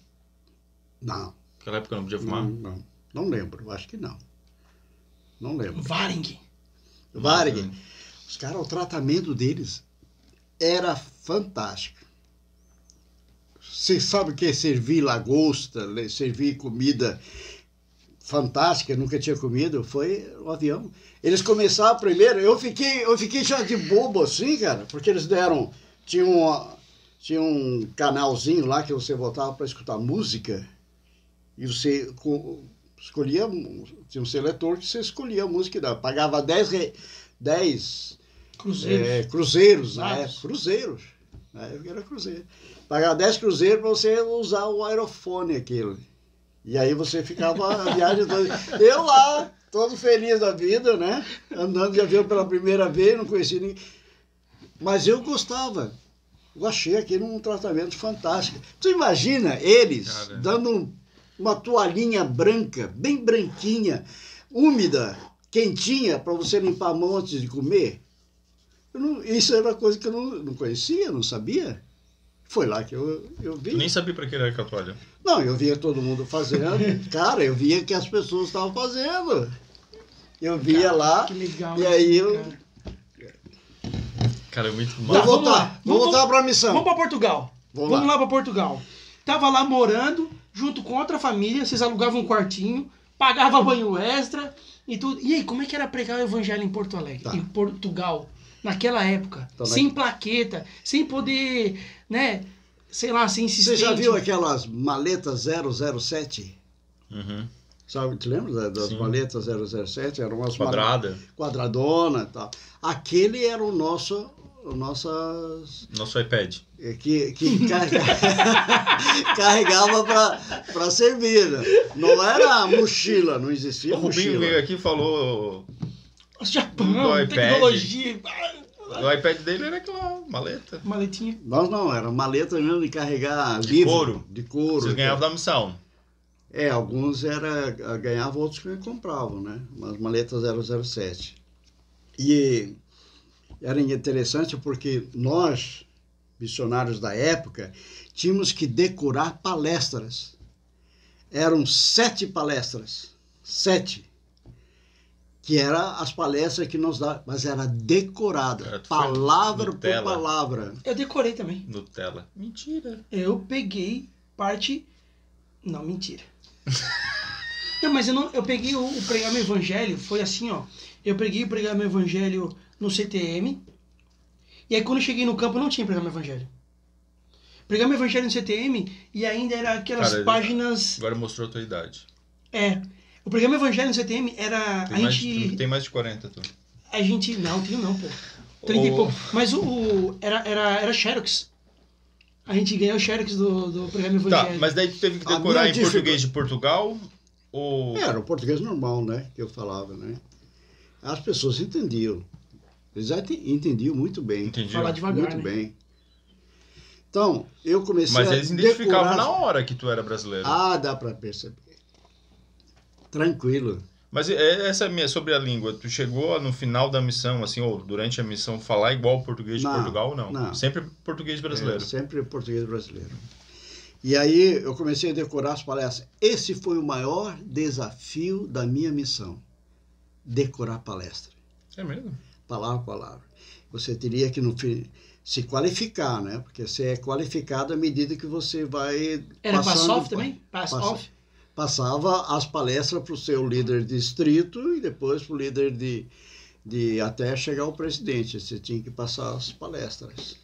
Não. Naquela época não podia fumar? Não lembro, acho que não. Não lembro. Varig. Os caras, o tratamento deles era fantástico. Você sabe o que é servir lagosta, servir comida fantástica, nunca tinha comido, foi o avião. Eles começaram primeiro, eu fiquei já de bobo assim, cara, porque eles tinha um canalzinho lá que você botava para escutar música, e você escolhia, tinha um seletor que você escolhia a música, pagava 10 cruzeiros, né? Cruzeiros, era cruzeiro. Pagava 10 cruzeiros para você usar o aerofone aquele. E aí você ficava a viagem toda. Eu lá, todo feliz da vida, né? Andando de avião pela primeira vez, não conhecia ninguém. Mas eu gostava. Eu achei aquele um tratamento fantástico. Tu imagina eles dando uma toalhinha branca, bem branquinha, úmida, quentinha, para você limpar a mão antes de comer? Isso era coisa que eu não conhecia, não sabia. Foi lá que eu vi. Tu nem sabia para que era a toalha? Não, eu via todo mundo fazendo. Cara, eu via que as pessoas estavam fazendo. Eu via lá. Que legal. E aí eu... Cara, é muito mal. Vamos voltar para a missão. Vamos para Portugal. Vamos lá para Portugal. Tava lá morando, junto com outra família, vocês alugavam um quartinho, pagavam banho extra e tudo. E aí, como é que era pregar o evangelho em Porto Alegre, em Portugal? Naquela época, sem plaqueta, sem poder, né, sei lá, sem insistente. Você já viu aquelas maletas 007? Uhum. Sabe, te lembra das maletas 007? Eram umas quadradona e tal. Aquele era o nosso iPad. Que carregava para servir. Né? Não era mochila, não existia mochila. O Rubinho veio aqui e falou... Japão, tecnologia... O iPad dele era aquela maleta. Maletinha. Nós não, era maleta mesmo de carregar livro. Couro. De couro. Vocês ganhavam da missão. Alguns ganhavam, outros que compravam, né? Mas maletas 007. E era interessante porque nós, missionários da época, tínhamos que decorar palestras. Eram 7 palestras. 7. Que eram as palestras que nos davam, mas era decorada, palavra por palavra. Eu decorei também. Nutella. Mentira. Eu peguei parte... Não, mentira. Não, mas eu peguei o pregar meu evangelho, foi assim, ó. Eu peguei o pregar meu evangelho no CTM, e aí quando eu cheguei no campo não tinha pregar meu evangelho. Pregar meu evangelho no CTM, e ainda era aquelas páginas... Agora mostrou a tua idade. O programa Evangelho no CTM era... Tem mais de 40, tu. A gente... Não, tenho não, pô. 30 e pouco. Mas era Xerox. A gente ganhou o Xerox do programa Evangelho. Tá, mas daí tu teve que decorar em português de Portugal? Ou... Era o português normal, né? Que eu falava, né? As pessoas entendiam. Eles entendiam muito bem. Falar devagar, muito bem. Então, eu comecei Mas eles identificavam na hora que tu era brasileiro. Dá pra perceber. Tranquilo. Mas essa minha sobre a língua, tu chegou no final da missão, assim, ou durante a missão, falar igual o português de Portugal ou não? Não. Sempre português brasileiro. Sempre português brasileiro. E aí eu comecei a decorar as palestras. Esse foi o maior desafio da minha missão. Decorar palestra. É mesmo? Palavra por palavra. Você teria que se qualificar, né? Porque você é qualificado à medida que você vai... Era pass-off também? Pass-off? Passava as palestras para o seu líder de distrito e depois para o líder de até chegar ao presidente. Você tinha que passar as palestras.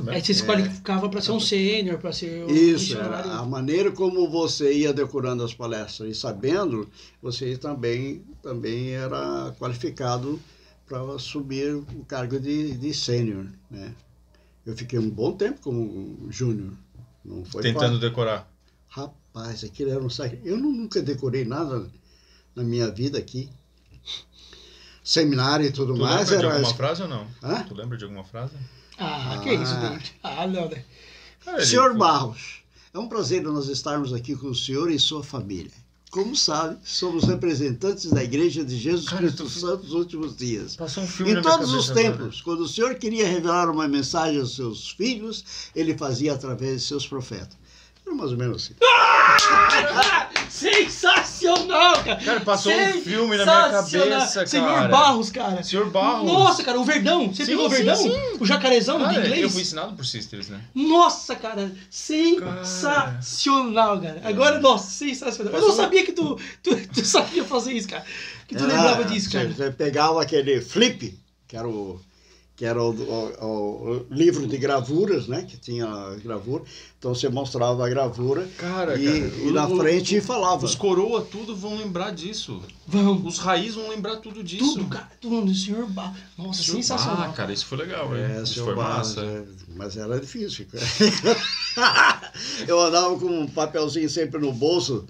Aí você se qualificava para ser um sênior, para ser um Isso, era a maneira como você ia decorando as palestras e sabendo, você também era qualificado para subir o cargo de sênior, né? Eu fiquei um bom tempo como júnior. Não foi tentando decorar. Rapaz, aquilo era um saco. Eu nunca decorei nada na minha vida aqui. Seminário e tudo mais. Tu lembra de alguma frase ou não? Hã? Tu lembra de alguma frase? Que isso, David? Não, né? Senhor Barros, é um prazer nós estarmos aqui com o senhor e sua família. Como sabe, somos representantes da Igreja de Jesus Cristo Santo dos últimos dias. Passou um filme em na minha todos os cabeça tempos, quando o senhor queria revelar uma mensagem aos seus filhos, ele fazia através de seus profetas. Era mais ou menos assim. Sensacional, cara! Cara, passou um filme na minha cabeça, cara. Senhor Barros, cara. Senhor Barros. Nossa, cara, o Verdão. Você pegou o Verdão? Sim. O jacarezão de inglês? Eu fui ensinado por Sisters, né? Nossa, cara. Sensacional, cara. Agora, nossa, sensacional. Eu não sabia que tu sabia fazer isso, cara. Que tu lembrava disso, cara. Você pegava aquele flip, que era o livro de gravuras, né? Que tinha gravura. Então você mostrava a gravura e na frente falava. Os coroa tudo vão lembrar disso. Os raiz vão lembrar tudo disso. Tudo, cara. Tudo. Senhor Barros. Nossa, sensacional. Cara, isso foi legal, Isso foi massa. Mas era difícil. Eu andava com um papelzinho sempre no bolso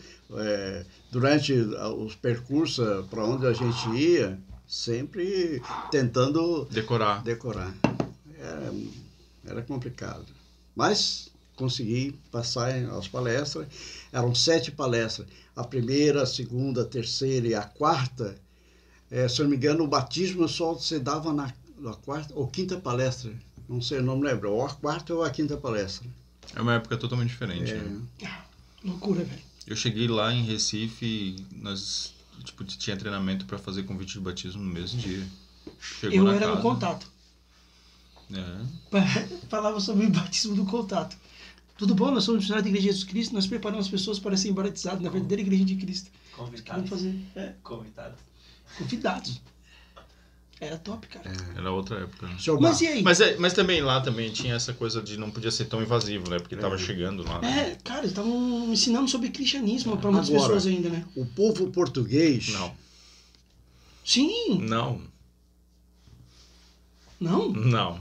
durante os percursos para onde a gente ia. Sempre tentando decorar. Era complicado. Mas consegui passar as palestras. Eram 7 palestras. A primeira, a segunda, a terceira e a quarta. Se eu não me engano, o batismo só se dava na quarta ou quinta palestra. Não sei, não me lembro. Ou a quarta ou a quinta palestra. É uma época totalmente diferente. Né? Loucura, velho. Eu cheguei lá em Recife e nós... tinha treinamento para fazer convite de batismo no mesmo dia. Eu era no contato. É. Falava sobre o batismo do contato. Tudo bom? Nós somos missionários da Igreja de Jesus Cristo. Nós preparamos as pessoas para serem batizadas na verdadeira Igreja de Cristo. Convidados. Fazer, Convidados. Era top, cara. Era outra época. Né? Mas e aí? Mas também lá tinha essa coisa de não podia ser tão invasivo, né? Porque tava chegando lá. Né? Cara, eles estavam ensinando sobre cristianismo para muitas pessoas ainda, né? O povo português... Não. Sim. Não. Não? Não.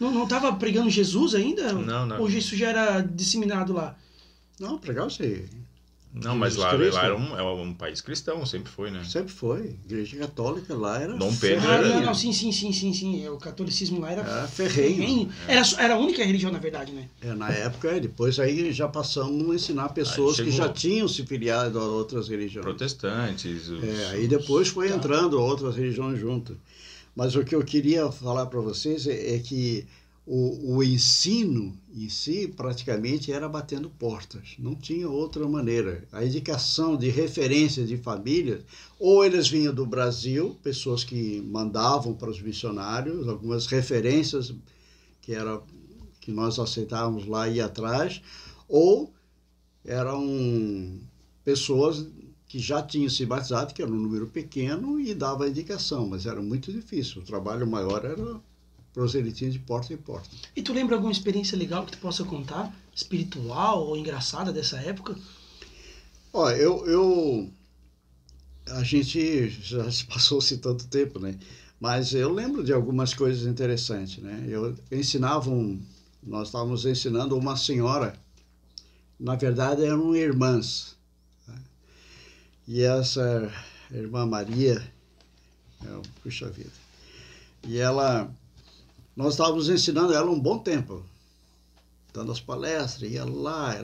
Não tava pregando Jesus ainda? Não. Ou isso já era disseminado lá? Não, pregava sim. Não, mas lá era um país cristão, sempre foi, né? Sempre foi. Igreja católica lá era Dom Pedro ferrenha. Não, sim. O catolicismo lá era ferrenho. Era a única religião, na verdade, né? Na época, depois aí já passamos a ensinar pessoas que já tinham se filiado a outras religiões. Protestantes. Aí depois foi entrando outras religiões junto. Mas o que eu queria falar para vocês é que o ensino em si praticamente era batendo portas, não tinha outra maneira. A indicação de referência de famílias, ou eles vinham do Brasil, pessoas que mandavam para os missionários, algumas referências que nós aceitávamos lá e atrás, ou eram pessoas que já tinham se batizado, que era um número pequeno, e dava a indicação, mas era muito difícil. O trabalho maior era proselitismo de porta em porta. E tu lembra alguma experiência legal que tu possa contar? Espiritual ou engraçada dessa época? Ó, a gente já passou-se tanto tempo, né? Mas eu lembro de algumas coisas interessantes, né? Nós estávamos ensinando uma senhora, na verdade eram irmãs, né? E essa irmã Maria, puxa vida, nós estávamos ensinando ela um bom tempo, dando as palestras, ia lá,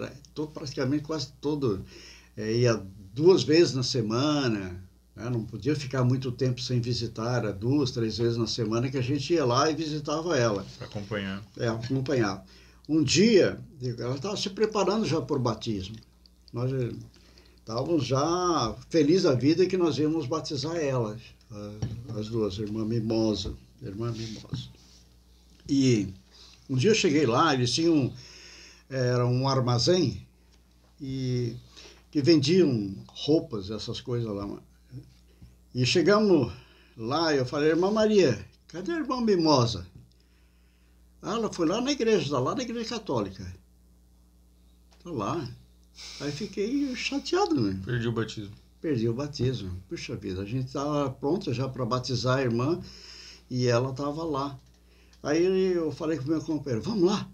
praticamente quase todo, ia 2 vezes na semana, né? Não podia ficar muito tempo sem visitar, era 2, 3 vezes na semana que a gente ia lá e visitava ela. Para acompanhar. Acompanhar. Um dia, ela estava se preparando já por batismo. Nós estávamos já felizes da vida que nós íamos batizar elas, as duas, irmã Mimosa. E um dia eu cheguei lá, eles tinham era um armazém que vendiam roupas, essas coisas lá. E chegamos lá, eu falei, irmã Maria, cadê a irmã Mimosa? Ela foi lá na igreja, está lá na igreja católica. Está lá. Aí fiquei chateado, né? Perdi o batismo. Puxa vida, a gente estava pronto já para batizar a irmã e ela estava lá. Aí eu falei com o meu companheiro, vamos lá?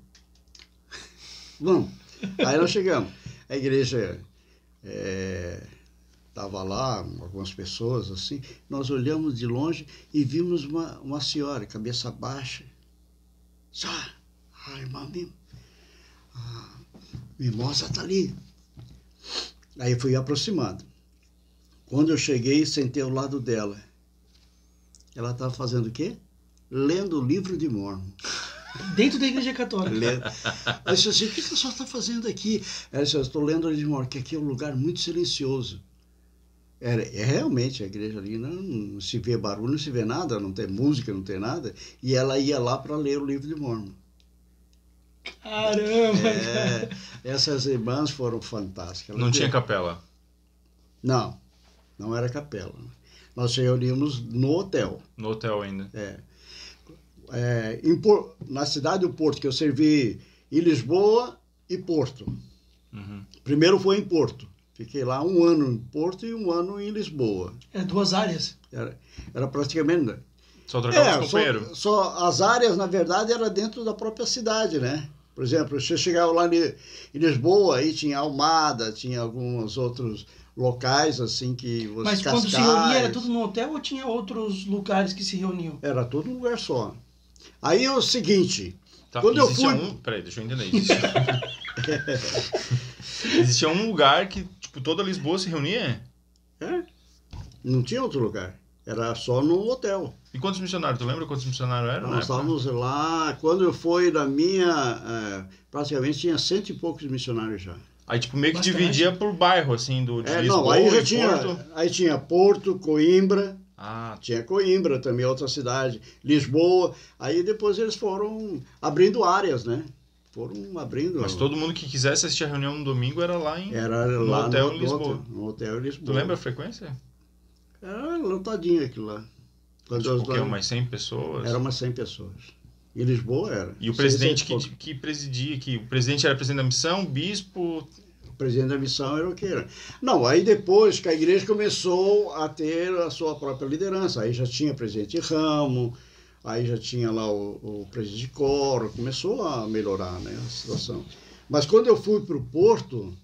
Vamos. Aí nós chegamos. A igreja estava lá, algumas pessoas assim. Nós olhamos de longe e vimos uma senhora, cabeça baixa. A irmã Mimosa está ali. Aí fui aproximando. Quando eu cheguei, sentei ao lado dela. Ela estava fazendo o quê? Lendo o livro de Mórmon. Dentro da igreja católica. Aí eu disse assim, o que a senhora está fazendo aqui? Ela disse, eu estou lendo o livro de Mórmon, que aqui é um lugar muito silencioso. Realmente, a igreja ali não se vê barulho, não se vê nada, não tem música, não tem nada. E ela ia lá para ler o livro de Mórmon. Caramba! Essas irmãs foram fantásticas. Não tinha capela? Não era capela. Nós reuníamos no hotel. No hotel ainda? Na cidade do Porto, que eu servi em Lisboa e Porto. Uhum. Primeiro foi em Porto. Fiquei lá 1 ano em Porto e 1 ano em Lisboa. 2 áreas. Era praticamente... Só trocava os companheiros? Só as áreas, na verdade, era dentro da própria cidade, né? Por exemplo, você chegava lá em Lisboa, aí tinha Almada, tinha alguns outros locais, assim, que você... Mas quando se reunia, era tudo no hotel ou tinha outros lugares que se reuniam? Era tudo um lugar só. Aí é o seguinte... Tá, quando eu fui... Peraí, deixa eu entender isso. Existia um lugar que, tipo, toda Lisboa se reunia? Não tinha outro lugar. Era só no hotel. E quantos missionários? Tu lembra quantos missionários eram? Nós estávamos lá... Quando eu fui da minha... praticamente tinha 100 e poucos missionários já. Aí, tipo, meio que dividia por bairro, assim, de Lisboa não, aí já e tinha, Porto. Aí tinha Porto, Coimbra... Tinha Coimbra também, outra cidade, Lisboa. Aí depois eles foram abrindo áreas, né? Foram abrindo. Mas todo mundo que quisesse assistir a reunião no domingo era lá no hotel em Lisboa. No hotel em Lisboa. Tu lembra a frequência? Era lotadinho aquilo lá. Tipo, umas 100 pessoas? Era umas 100 pessoas. Em Lisboa era. E o presidente que presidia aqui? O presidente era presidente da missão, bispo... O presidente da missão era o que era. Não, aí depois que a igreja começou a ter a sua própria liderança, aí já tinha presidente de ramo, aí já tinha lá o presidente de coro, começou a melhorar, né, a situação. Mas quando eu fui para o Porto,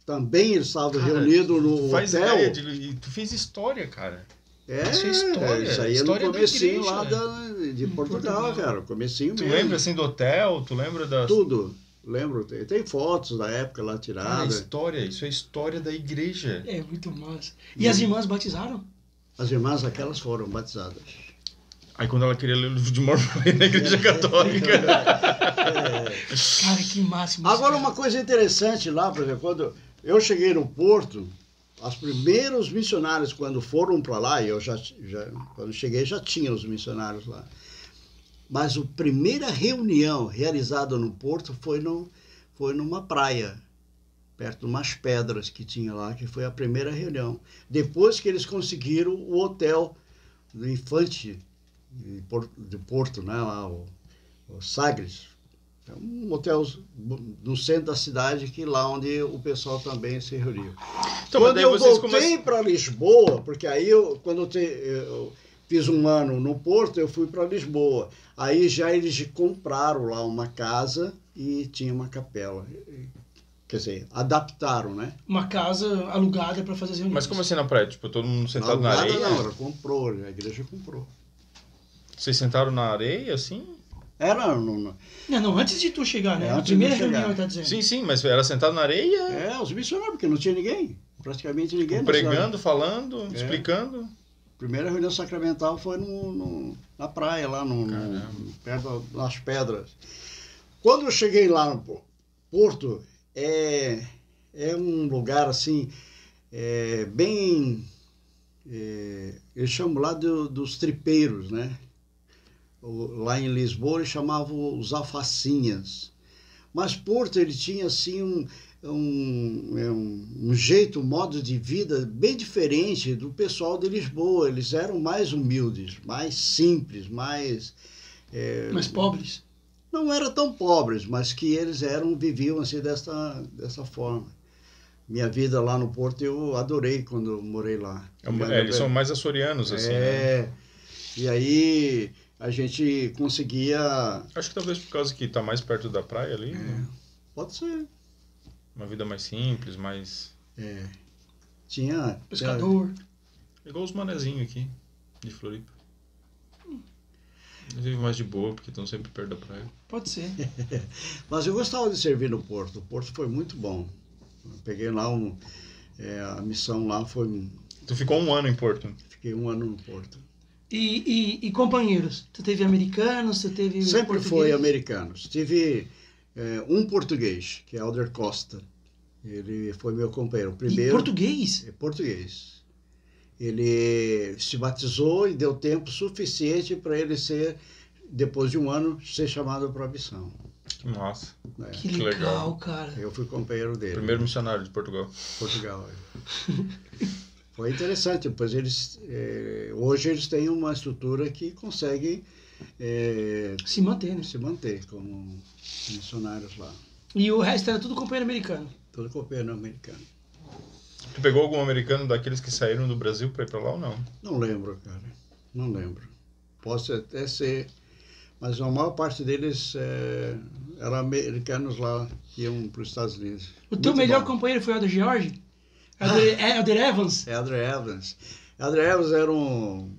também eles estavam Cara, reunidos no faz hotel. ideia de, tu fez história, cara. Isso aí história é no da comecinho igreja. lá de Portugal, cara, comecinho Tu mesmo. lembra assim do hotel? Tu lembra das... Tudo, lembro. Tem fotos da época lá Cara, tiradas. isso é história da igreja. É muito massa. E as irmãs batizaram? As irmãs, aquelas foram batizadas. Aí quando ela queria ler o livro de Mormon na igreja católica. Cara, que máximo. Agora, uma coisa interessante lá, por exemplo, quando eu cheguei no Porto, os primeiros missionários, quando foram para lá, e eu quando cheguei já tinha os missionários lá, mas a primeira reunião realizada no Porto foi numa praia, perto de umas pedras que tinha lá, que foi a primeira reunião. Depois que eles conseguiram o hotel do Infante de Porto, né, lá, o Sagres. É um hotel no centro da cidade, que lá onde o pessoal também se reuniu. Então, quando eu voltei para Lisboa, porque aí quando eu fiz um ano no Porto, eu fui para Lisboa. Aí já eles compraram lá uma casa e tinha uma capela. Quer dizer, adaptaram, né? Uma casa alugada para fazer as reuniões. Mas como assim na praia? Tipo, todo mundo sentado na areia? Não, ela comprou, a igreja comprou. Vocês sentaram na areia, assim? Era Não, antes de tu chegar, né? A Antes primeira de chegar. reunião, tá dizendo. Sim, mas era sentado na areia? os missionários, porque não tinha ninguém. Praticamente ninguém. Pregando, falando, explicando? A primeira reunião sacramental foi na praia, lá perto das pedras. Quando eu cheguei lá no Porto, é um lugar assim, bem... eles chamam lá dos tripeiros, né? Lá em Lisboa eles chamavam os alfacinhas. Mas Porto, ele tinha assim um jeito, um modo de vida bem diferente do pessoal de Lisboa. Eles eram mais humildes, mais simples, mais pobres. Não eram tão pobres, mas que eles viviam assim dessa forma. Minha vida lá no Porto eu adorei quando eu morei lá. Eles são mais açorianos, assim, né? E aí a gente conseguia... Acho que talvez por causa que está mais perto da praia ali. Né? Pode ser. Uma vida mais simples, mais... Tinha... Pescador. Igual os manezinhos aqui, de Floripa. Eles vivem mais de boa, porque estão sempre perto da praia. Pode ser. Mas eu gostava de servir no Porto. O Porto foi muito bom. Eu peguei lá a missão lá foi... Tu ficou 1 ano em Porto? Fiquei 1 ano no Porto. E companheiros? Tu teve americanos? Tu teve Sempre foi americanos. Tive um português, que é Alder Costa. Ele foi meu companheiro. Primeiro, e português? Português. Ele se batizou e deu tempo suficiente para ele depois de 1 ano, ser chamado para a missão. Que massa. Que legal, cara. Eu fui companheiro dele. Primeiro missionário de Portugal. Foi interessante, pois hoje eles têm uma estrutura que consegue se manter, né? Se manter como missionários lá. E o resto era tudo companheiro americano? Tudo companheiro americano. Tu pegou algum americano daqueles que saíram do Brasil para ir para lá ou não? Não lembro, cara. Não lembro. Pode até ser, mas a maior parte deles eram americanos lá que iam para os Estados Unidos. O teu melhor companheiro foi o Elder George? Elder Evans? Elder Evans. Elder Evans era um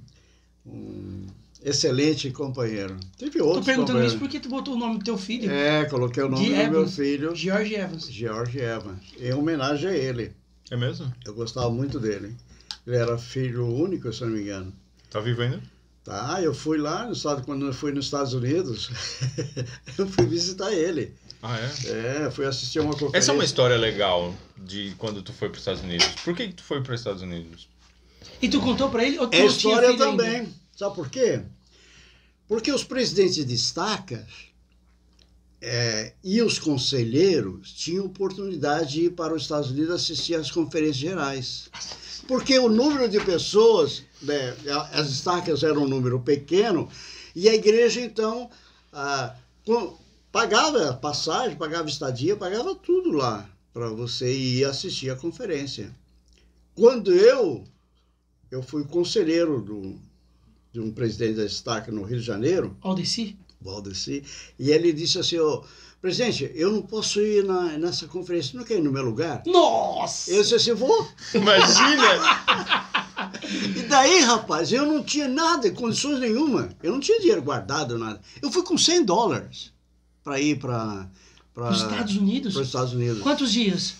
excelente companheiro. Teve outros. Tô perguntando isso porque tu botou o nome do teu filho. Coloquei o nome do meu filho. George Evans. George Evans. Em homenagem a ele. É mesmo? Eu gostava muito dele. Ele era filho único, se não me engano. Tá vivo ainda? Tá, eu fui lá, quando eu fui nos Estados Unidos, eu fui visitar ele. Ah, é? Fui assistir uma conferência. Essa é uma história legal de quando tu foi para os Estados Unidos. Por que tu foi para os Estados Unidos? E tu contou para ele ou tu não história tinha também. Ainda? Sabe por quê? Porque os presidentes de estacas e os conselheiros tinham oportunidade de ir para os Estados Unidos assistir às conferências gerais. Porque o número de pessoas, as estacas eram um número pequeno, e a igreja, então, pagava passagem, pagava estadia, pagava tudo lá para você ir assistir a conferência. Quando eu fui conselheiro de um presidente da estaca no Rio de Janeiro. Aldeci? Valdeci, e ele disse assim, ô, presidente, eu não posso ir nessa conferência, não quer ir no meu lugar? Nossa! Eu disse assim, vou. Imagina! E daí, rapaz, eu não tinha nada, condições nenhuma. Eu não tinha dinheiro guardado, nada. Eu fui com $100 para ir para Os Estados Unidos? Para os Estados Unidos. Quantos dias?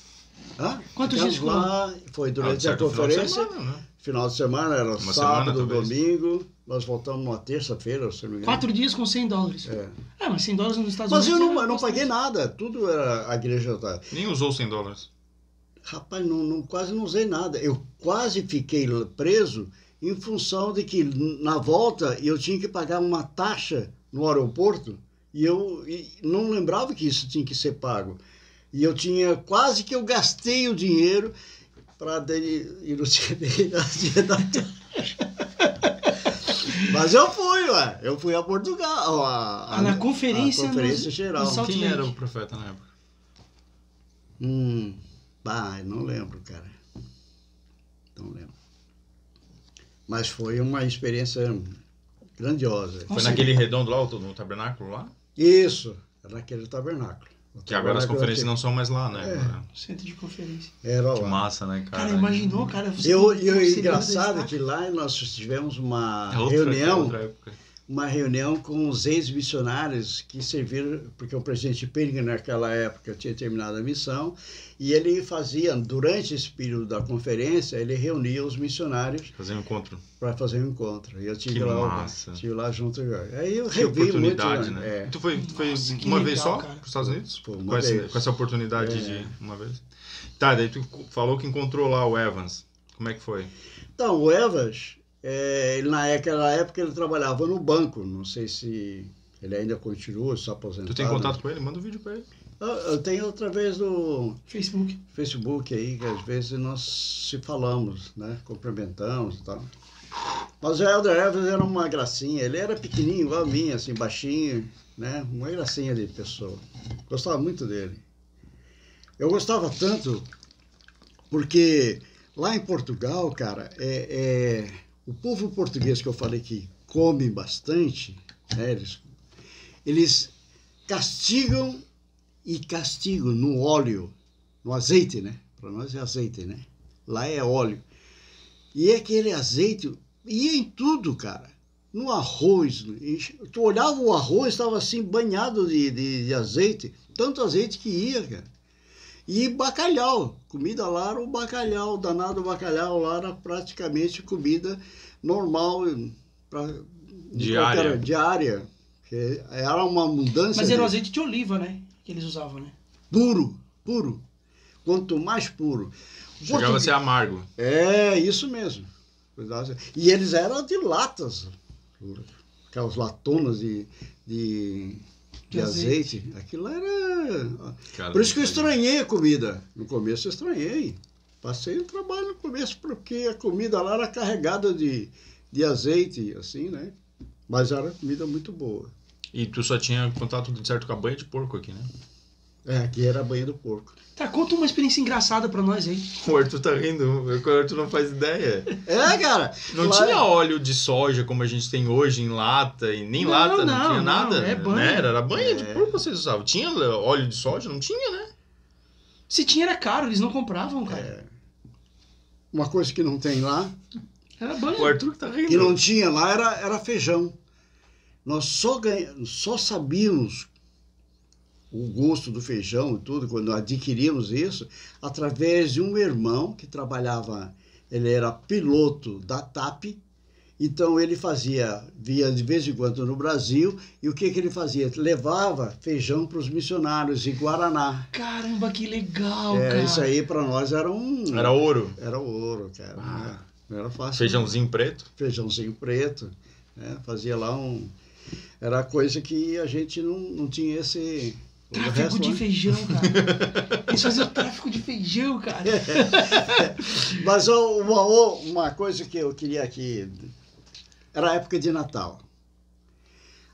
Hã? Quantos Ficamos dias lá? Foi durante a Final conferência. de semana, né? Final de semana, era Uma sábado, semana, talvez. domingo. Nós voltamos numa terça-feira, se não me engano. 4 dias com $100. É. Mas $100 nos Estados Mas eu Unidos. não paguei nada, tudo era a igreja. Nem usou $100. Rapaz, quase não usei nada. Eu quase fiquei preso em função de que na volta eu tinha que pagar uma taxa no aeroporto e eu não lembrava que isso tinha que ser pago. E eu tinha, quase que eu gastei o dinheiro para ir no dia da taxa. Mas eu fui a Portugal. Na conferência, a conferência geral. no Salt Quem Lake. era o profeta na época? Não lembro, cara. Não lembro. Mas foi uma experiência grandiosa. Foi naquele redondo lá, no tabernáculo lá? Isso, era naquele tabernáculo. Que agora as conferências não são mais lá, né? Centro de conferência. Era Que lá. massa, né, cara? Cara, imaginou, cara? Você Engraçado que lá nós tivemos uma Outra época. uma reunião com os ex-missionários que serviram, porque o presidente Pilgrim naquela época tinha terminado a missão, e ele fazia, durante esse período da conferência, ele reunia os missionários Fazer um encontro. para fazer um encontro. E eu tive Que lá, massa. tive lá junto. Aí eu Que revi oportunidade, muito, né? é. Tu foi Nossa, que uma legal, vez só cara. para os Estados Unidos? Foi uma com vez. essa oportunidade de uma vez? Tá, daí tu falou que encontrou lá o Evans. Como é que foi? Então, o Evans, naquela época ele trabalhava no banco, não sei se ele ainda continua, se aposentado. Tu tem contato com ele? Manda um vídeo para ele. Eu tenho através do Facebook aí, que às vezes nós se falamos, né? Cumprimentamos e tal. Mas o Elder Evans era uma gracinha, ele era pequenininho, igual a mim, assim, baixinho, né? Uma gracinha de pessoa. Gostava muito dele. Eu gostava tanto porque lá em Portugal, cara, o povo português que eu falei que come bastante, né? Eles castigam no óleo, no azeite, né? Para nós é azeite, né? Lá é óleo. E aquele azeite ia em tudo, cara. No arroz. Tu olhava o arroz, estava assim banhado de azeite. Tanto azeite que ia, cara. E bacalhau. Comida lá era o bacalhau, danado bacalhau. Lá era praticamente comida normal. Diária. Era uma mudança. Mas era o azeite de oliva, né? Que eles usavam, né? Puro. Quanto mais puro. Chegava a ser amargo. É, isso mesmo. E eles eram de latas. Aquelas latonas de azeite. Aquilo era... Cara, por isso que eu estranhei a comida. No começo eu estranhei. Passei o trabalho no começo, porque a comida lá era carregada de azeite, assim, né? Mas era comida muito boa. E tu só tinha contato de certo com a banha de porco aqui, né? Aqui era a banha do porco. Tá, conta uma experiência engraçada pra nós aí. O Arthur tá rindo, o Arthur não faz ideia. Cara. Não tinha óleo de soja como a gente tem hoje em lata, e nem lata, não tinha nada. É banha. Né? Era banha de porco que vocês usavam. Tinha óleo de soja? Não tinha, né? Se tinha era caro, eles não compravam, cara. Uma coisa que não tem lá, Era banha. O Arthur que tá rindo. que não tinha lá, era feijão. Nós só sabíamos o gosto do feijão e tudo, quando adquirimos isso, através de um irmão que trabalhava, ele era piloto da TAP, então ele via de vez em quando no Brasil, e o que ele fazia? Levava feijão para os missionários em Guaraná. Caramba, que legal, cara. Isso aí para nós era Era ouro. Era ouro, cara. Não era fácil. Feijãozinho preto. Feijãozinho preto, né? Fazia lá era coisa que a gente não tinha esse... Tráfico de feijão, cara. Eles faziam tráfico de feijão, cara. Mas uma coisa que eu queria aqui... Era a época de Natal.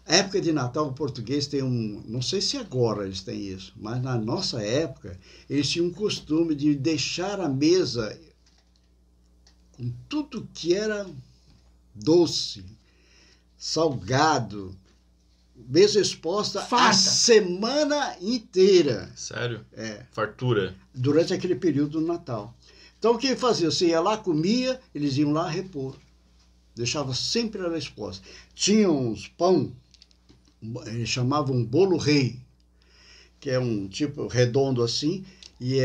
A época de Natal, o português tem não sei se agora eles têm isso, mas na nossa época, eles tinham um costume de deixar a mesa com tudo que era doce, salgado, mesa exposta Farta. a semana inteira. Sério? É, Fartura. durante aquele período do Natal. Então o que fazia? Você ia lá, comia, eles iam lá repor. Deixava sempre ela exposta. Tinha uns pão, eles chamavam bolo rei, que é um tipo redondo assim, e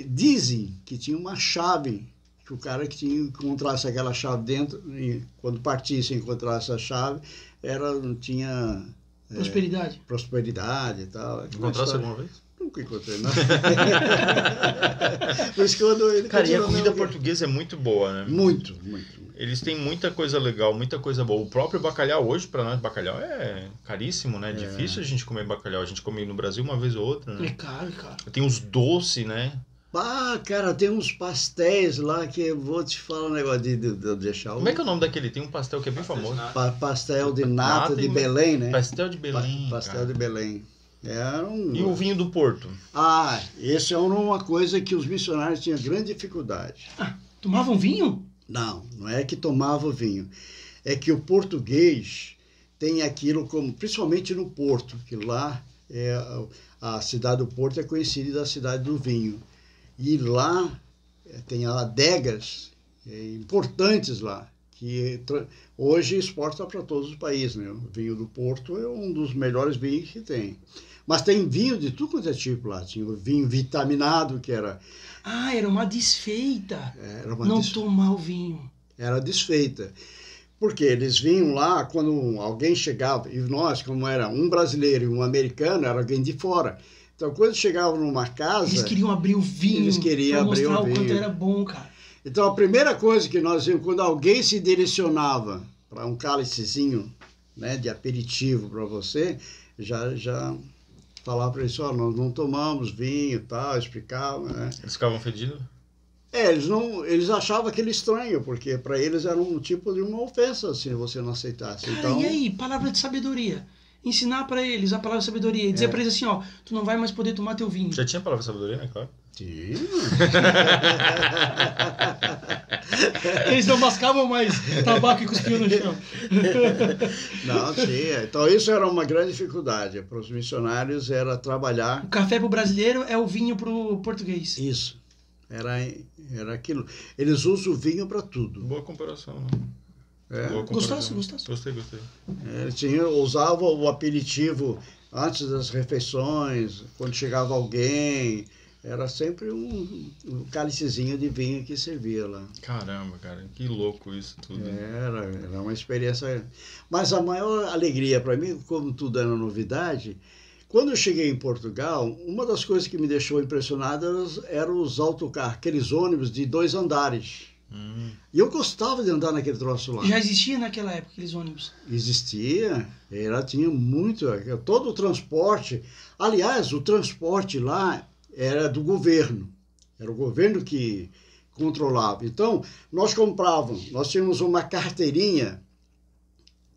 dizem que tinha uma chave, que o cara que encontrasse aquela chave dentro, quando partisse e encontrasse a chave, tinha Prosperidade. e tal. Encontrasse alguma vez? Nunca encontrei, não. Mas quando ele Cara, e a continua comida mesmo- portuguesa é muito boa, né? Muito, muito. Eles têm muita coisa legal, muita coisa boa. O próprio bacalhau, hoje, pra nós, bacalhau é caríssimo, né? É difícil a gente comer bacalhau. A gente come no Brasil uma vez ou outra, É né? caro, cara. Tem os doces, né? Ah, cara, tem uns pastéis lá que eu vou te falar um negócio de deixar Como é que é o nome daquele? Tem um pastel que é bem famoso. pastel de nata Nata de e- Belém, né? Pastel de Belém, Pastel cara. de Belém. Era um... E o vinho do Porto? Ah, esse é uma coisa que os missionários tinham grande dificuldade. Tomavam vinho? Não, não é que tomava vinho. É que o português tem aquilo como, principalmente no Porto, que lá a cidade do Porto é conhecida da cidade do vinho. E lá tem adegas importantes lá, que hoje exporta para todos os países, né? O vinho do Porto é um dos melhores vinhos que tem. Mas tem vinho de tudo quanto é tipo lá. Tinha o vinho vitaminado, que era Ah, era uma desfeita. uma Não tomar o vinho. era desfeita. Porque eles vinham lá, quando alguém chegava, e nós, como era um brasileiro e um americano, era alguém de fora. Então, quando chegavam numa casa... Eles queriam abrir o vinho. Eles queriam pra abrir mostrar o o quanto vinho. era bom, cara. Então, a primeira coisa que nós vimos, quando alguém se direcionava para um cálicezinho, né, de aperitivo para você, já falava para eles, nós não tomamos vinho e tal, explicava, né? Eles ficavam fedidos? Eles achavam aquele estranho, porque para eles era um tipo de uma ofensa se você não aceitasse. Cara, Então, e aí? Palavra de sabedoria. Ensinar pra eles a palavra de sabedoria. E dizer pra eles assim, ó, tu não vai mais poder tomar teu vinho. Já tinha palavra de sabedoria, né? Claro. tinha. Eles não mascavam mais tabaco e cuspiam no chão. Não, tinha. Então, isso era uma grande dificuldade. Para os missionários era trabalhar O café pro brasileiro é o vinho pro português. isso. Era aquilo. Eles usam o vinho para tudo. Boa comparação, né? É. Boa comparação. Gostasse? Gostei. Usava o aperitivo antes das refeições, quando chegava alguém. Era sempre um cálicezinho de vinho que servia lá. Caramba, cara, que louco isso tudo. Era uma experiência. Mas a maior alegria para mim, como tudo era novidade, quando eu cheguei em Portugal, uma das coisas que me deixou impressionado eram os autocarros, aqueles ônibus de 2 andares. E eu gostava de andar naquele troço lá. Já existia naquela época aqueles ônibus. Existia, tinha muito, todo o transporte. Aliás, o transporte lá era do governo. Era o governo que controlava. Então, nós tínhamos uma carteirinha,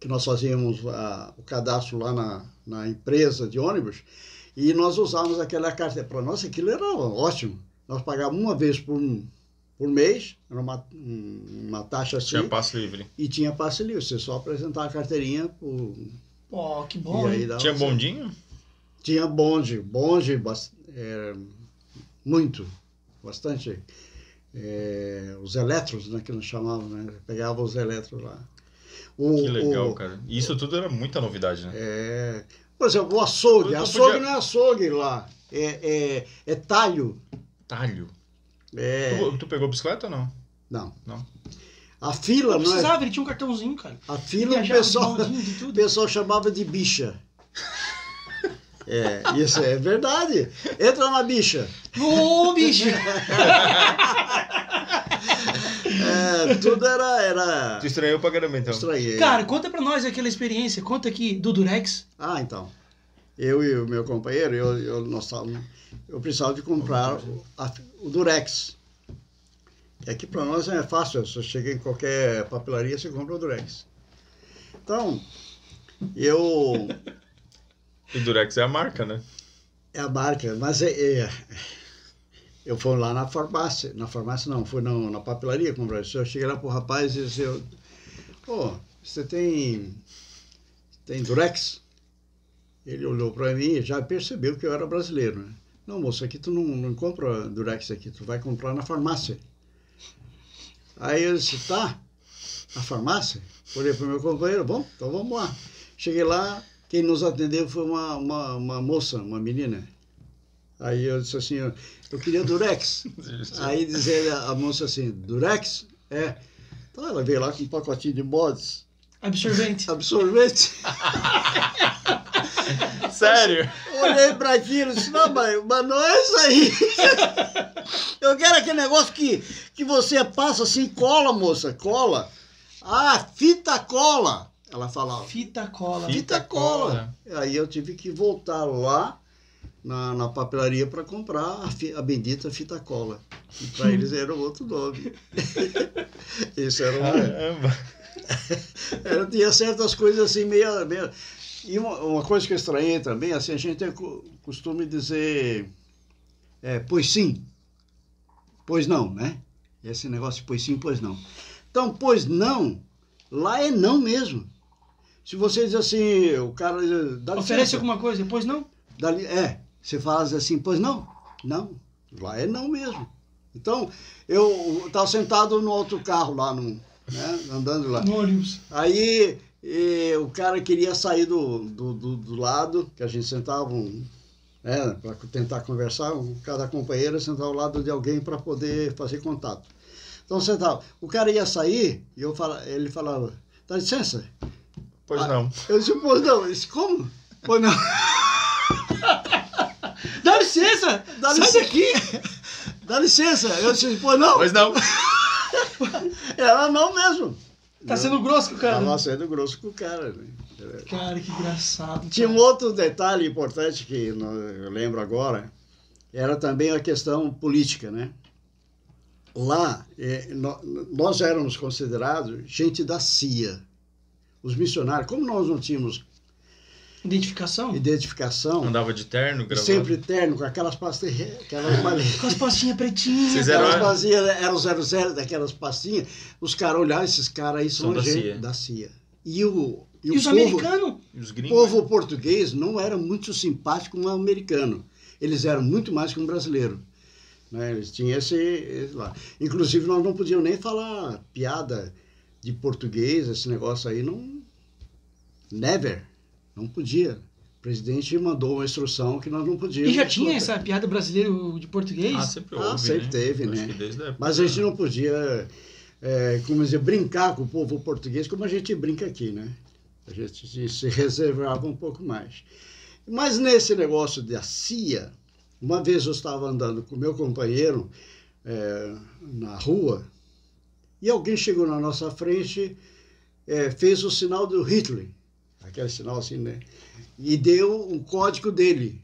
que nós fazíamos o cadastro lá na empresa de ônibus, e nós usávamos aquela carteira. Para nós aquilo era ótimo. Nós pagávamos uma vez por mês, era uma taxa assim. Tinha passe livre. E tinha passe livre, você só apresentava a carteirinha. Ó, que bom. E aí Hein? dava Tinha certo. bondinho? Tinha bonde, muito, bastante. Os elétrons, né, que nós chamávamos, né? Pegava os elétrons lá. Que legal, cara. E isso tudo era muita novidade, né? Por exemplo, o açougue. Eu Açougue podia- não é açougue lá, é talho. Talho. É, Tu pegou bicicleta ou não? não. Não. A fila, Não não é? precisava, ele tinha um cartãozinho, cara. A Ele fila o viajava de pessoal, bondinho, de o tudo. pessoal chamava de bicha. Isso é verdade. Entra na bicha. Ô, bicho! Tudo era Tu estranhou pra caramba, então. estranhei. Cara, conta pra nós aquela experiência. Conta aqui do Durex. Então. Eu e o meu companheiro, eu precisava de comprar o Durex. E aqui para nós é fácil, você chega em qualquer papelaria, você compra o Durex. Então, E Durex é a marca, né? é a marca, mas eu fui lá na farmácia não, fui na papelaria comprar isso. Eu cheguei lá pro rapaz e disse, você tem tem Durex? Ele olhou para mim e já percebeu que eu era brasileiro, né? Não, moço, aqui tu não compra Durex aqui, tu vai comprar na farmácia. Aí eu disse, tá, na farmácia? Olhei para o meu companheiro, bom, então vamos lá. Cheguei lá, quem nos atendeu foi uma moça, uma menina. Aí eu disse assim, eu queria Durex. Aí dizia a moça assim, Durex? É. Então ela veio lá com um pacotinho de mods. Absorvente. Absorvente. Sério? Olhei para aquilo e disse, não, mas não é isso aí. Eu quero aquele negócio que você passa assim, cola, moça, cola. Ah, fita cola. Ela falava. Fita cola. Fita cola. Aí eu tive que voltar lá na papelaria para comprar a bendita fita cola. E para eles era outro nome. Isso era tinha certas coisas assim meio... E uma coisa que eu estranhei também, assim, a gente tem costume dizer, pois sim, pois não, né? Esse negócio de pois sim, pois não. Então, pois não, lá é não mesmo. Se você diz assim, o cara... Dá oferece licença, alguma coisa, depois não? você fala assim, pois não, não, lá é não mesmo. Então, eu estava sentado no outro carro lá, né, andando lá. No ônibus. Aí... E o cara queria sair do lado, que a gente sentava, para tentar conversar, cada companheiro sentava ao lado de alguém para poder fazer contato. Então sentava. O cara ia sair e ele falava, dá licença? Pois não. Eu disse, pois não. Ele disse, como? Pois não. Dá licença! Sai daqui! Dá licença! Eu disse, pois não. Pois não. Era não mesmo. Tá sendo grosso com o cara. Tava sendo grosso com o cara, né? Cara, que engraçado. Tinha um outro detalhe importante que eu lembro agora, era também a questão política, né? Lá, nós éramos considerados gente da CIA. Os missionários, como nós não tínhamos identificação, andava de terno, gravado. Sempre terno, com aquelas pastinhas, com as pastinhas pretinhas. Vocês aquelas pastinhas, eram 00 daquelas pastinhas, os caras olhavam, esses caras aí são gente da CIA. E os americanos? Os gringos, o povo português não era muito simpático com o americano. Eles eram muito mais que um brasileiro. Né? Eles tinham esse lá. Inclusive, nós não podíamos nem falar piada de português, esse negócio aí, não... Never. Não podia. O presidente mandou uma instrução que nós não podíamos... E já tinha essa piada brasileiro de português? Sempre houve, sempre teve, né? né? Mas a gente não podia, como dizer, brincar com o povo português como a gente brinca aqui, né? A gente se reservava um pouco mais. Mas nesse negócio da CIA, uma vez eu estava andando com o meu companheiro na rua e alguém chegou na nossa frente, fez o sinal do Hitler. Aquele sinal assim, né? E deu o código dele.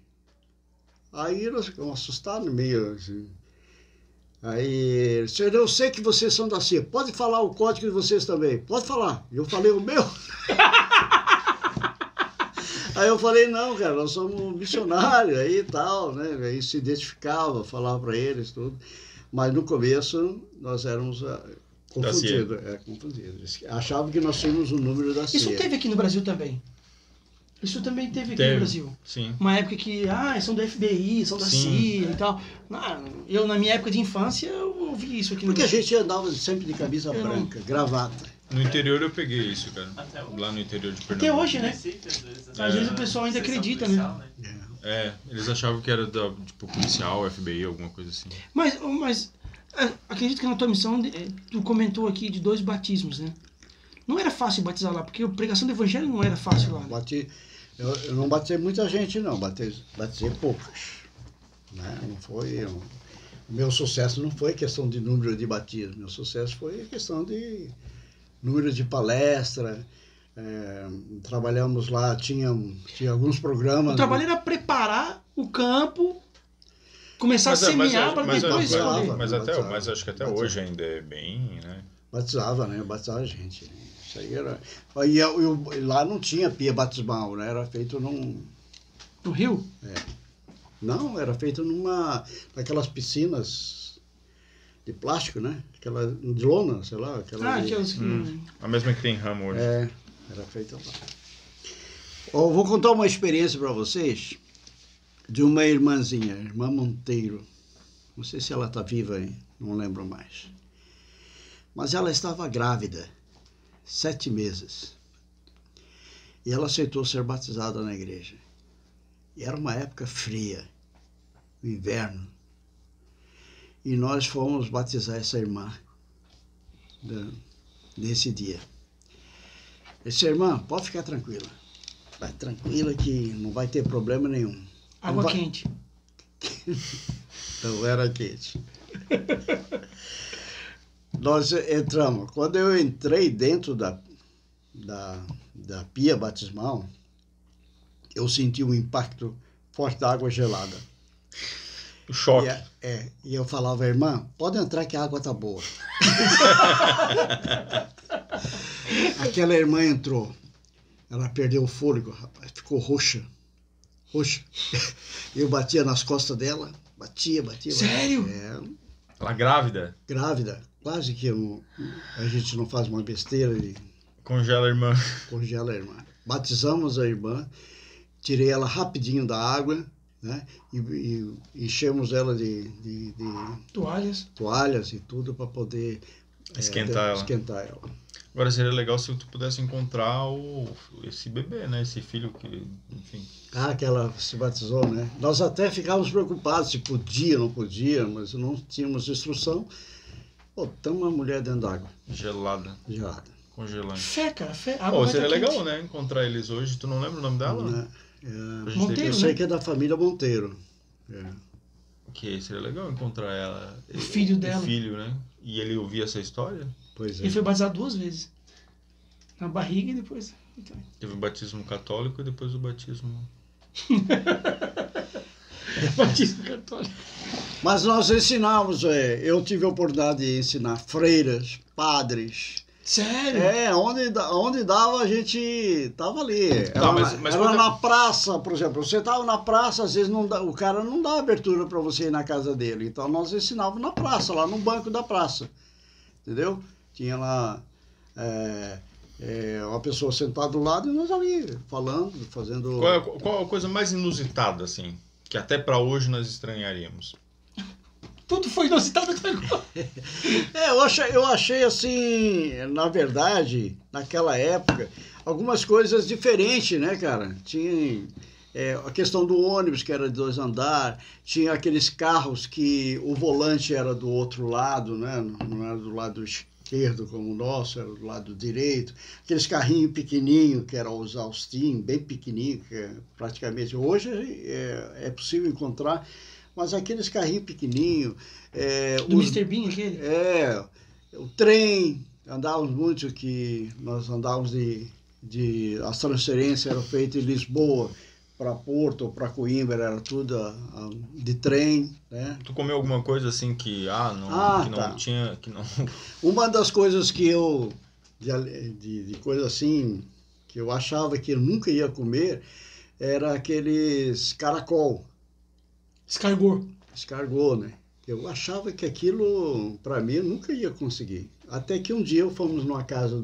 Aí nós ficamos assustados, meio assim. Aí, senhor, eu sei que vocês são da CIA. Pode falar o código de vocês também. Pode falar. Eu falei o meu. Aí eu falei, não, cara, nós somos missionários aí e tal, né? Aí se identificava, falava para eles, tudo. Mas no começo nós éramos... confundidos. Achavam que nós tínhamos o número da CIA. Isso teve aqui no Brasil também. Isso também teve aqui no Brasil. Sim. Uma época que, são do FBI, são da CIA e tal. Eu, na minha época de infância, eu ouvi isso aqui no Brasil. Porque a Brasil. gente andava sempre de camisa branca, gravata. No interior eu peguei isso, cara. Lá no interior de Pernambuco. Até hoje, né? Às vezes o pessoal ainda acredita, né? Eles achavam que era tipo policial, FBI, alguma coisa assim. Mas acredito que na tua missão, tu comentou aqui de 2 batismos, né? Não era fácil batizar lá, porque a pregação do evangelho não era fácil lá. Né? Eu não batizei muita gente, não. Batizei poucas. Né? Não foi... O meu sucesso não foi questão de número de batismo. Meu sucesso foi questão de número de palestra. Trabalhamos lá, tinha alguns programas... O trabalho era preparar o campo... Começar a semear para depois escolher. Mas acho que até hoje ainda é bem, né? Batizava a gente. Isso aí era... E lá não tinha pia batismal, né? Era feito No rio? Não, era feito naquelas piscinas de plástico, né? Aquela de lona, sei lá. Aquelas... A mesma que tem em Ramo hoje. Era feita lá. Eu vou contar uma experiência para vocês de uma irmãzinha, irmã Monteiro. Não sei se ela está viva aí, não lembro mais. Mas ela estava grávida, 7 meses. E ela aceitou ser batizada na igreja. E era uma época fria, inverno. E nós fomos batizar essa irmã nesse dia. Essa irmã, pode ficar tranquila. Vai tranquila que não vai ter problema nenhum. Água quente. Não era quente. Nós entramos. Quando eu entrei dentro da pia batismal, eu senti um impacto forte da água gelada. O choque. E eu falava, irmã, pode entrar que a água tá boa. Aquela irmã entrou. Ela perdeu o fôlego, rapaz. Ficou roxa. Eu batia nas costas dela. Batia. Sério? Ela grávida? Grávida. Quase que a gente não faz uma besteira e Congela a irmã. Congela a irmã. Batizamos a irmã. Tirei ela rapidinho da água, né? E enchemos ela de toalhas e tudo para poder esquentar ela. Agora seria legal se tu pudesse encontrar esse bebê, né? Esse filho que, enfim. Que ela se batizou, né? Nós até ficávamos preocupados se podia, não podia, mas não tínhamos instrução. Botamos a mulher dentro d'água. Gelada. Congelante. Fé, cara. Seria legal, né? Encontrar eles hoje. Tu não lembra o nome dela? Monteiro, eu sei que é da família Monteiro. Que seria legal encontrar ela. O filho dela. O filho, né? E ele ouvia essa história? Pois é. Ele foi batizado 2 vezes. Na barriga e depois... Então. Teve o batismo católico e depois o batismo... Batismo católico. Mas nós ensinamos, eu tive a oportunidade de ensinar freiras, padres. Sério? Onde dava a gente tava ali. Mas era na praça, por exemplo. Você tava na praça, às vezes o cara não dá abertura para você ir na casa dele. Então nós ensinávamos na praça, lá no banco da praça. Entendeu? Tinha lá uma pessoa sentada do lado e nós ali falando, fazendo... Qual a coisa mais inusitada, assim, que até para hoje nós estranharíamos? Tudo foi inusitado até agora. Eu achei assim, na verdade, naquela época, algumas coisas diferentes, né, cara? Tinha a questão do ônibus, que era de 2 andares, tinha aqueles carros que o volante era do outro lado, né? Não era do lado esquerdo como o nosso, era do lado direito. Aqueles carrinhos pequenininhos, que eram os Austin, bem pequenininhos, que praticamente hoje é possível encontrar. Mas aqueles carrinhos pequenininhos... Do Mr. Bean, aquele? O trem, andávamos muito, nós andávamos as transferências eram feitas em Lisboa para Porto ou para Coimbra, era tudo de trem, né? Tu comeu alguma coisa assim que não tinha... Que não... Uma das coisas que eu... De coisa assim, que eu achava que eu nunca ia comer, era aqueles caracol. Escargot, né? Eu achava que aquilo, para mim, eu nunca ia conseguir. Até que um dia fomos numa casa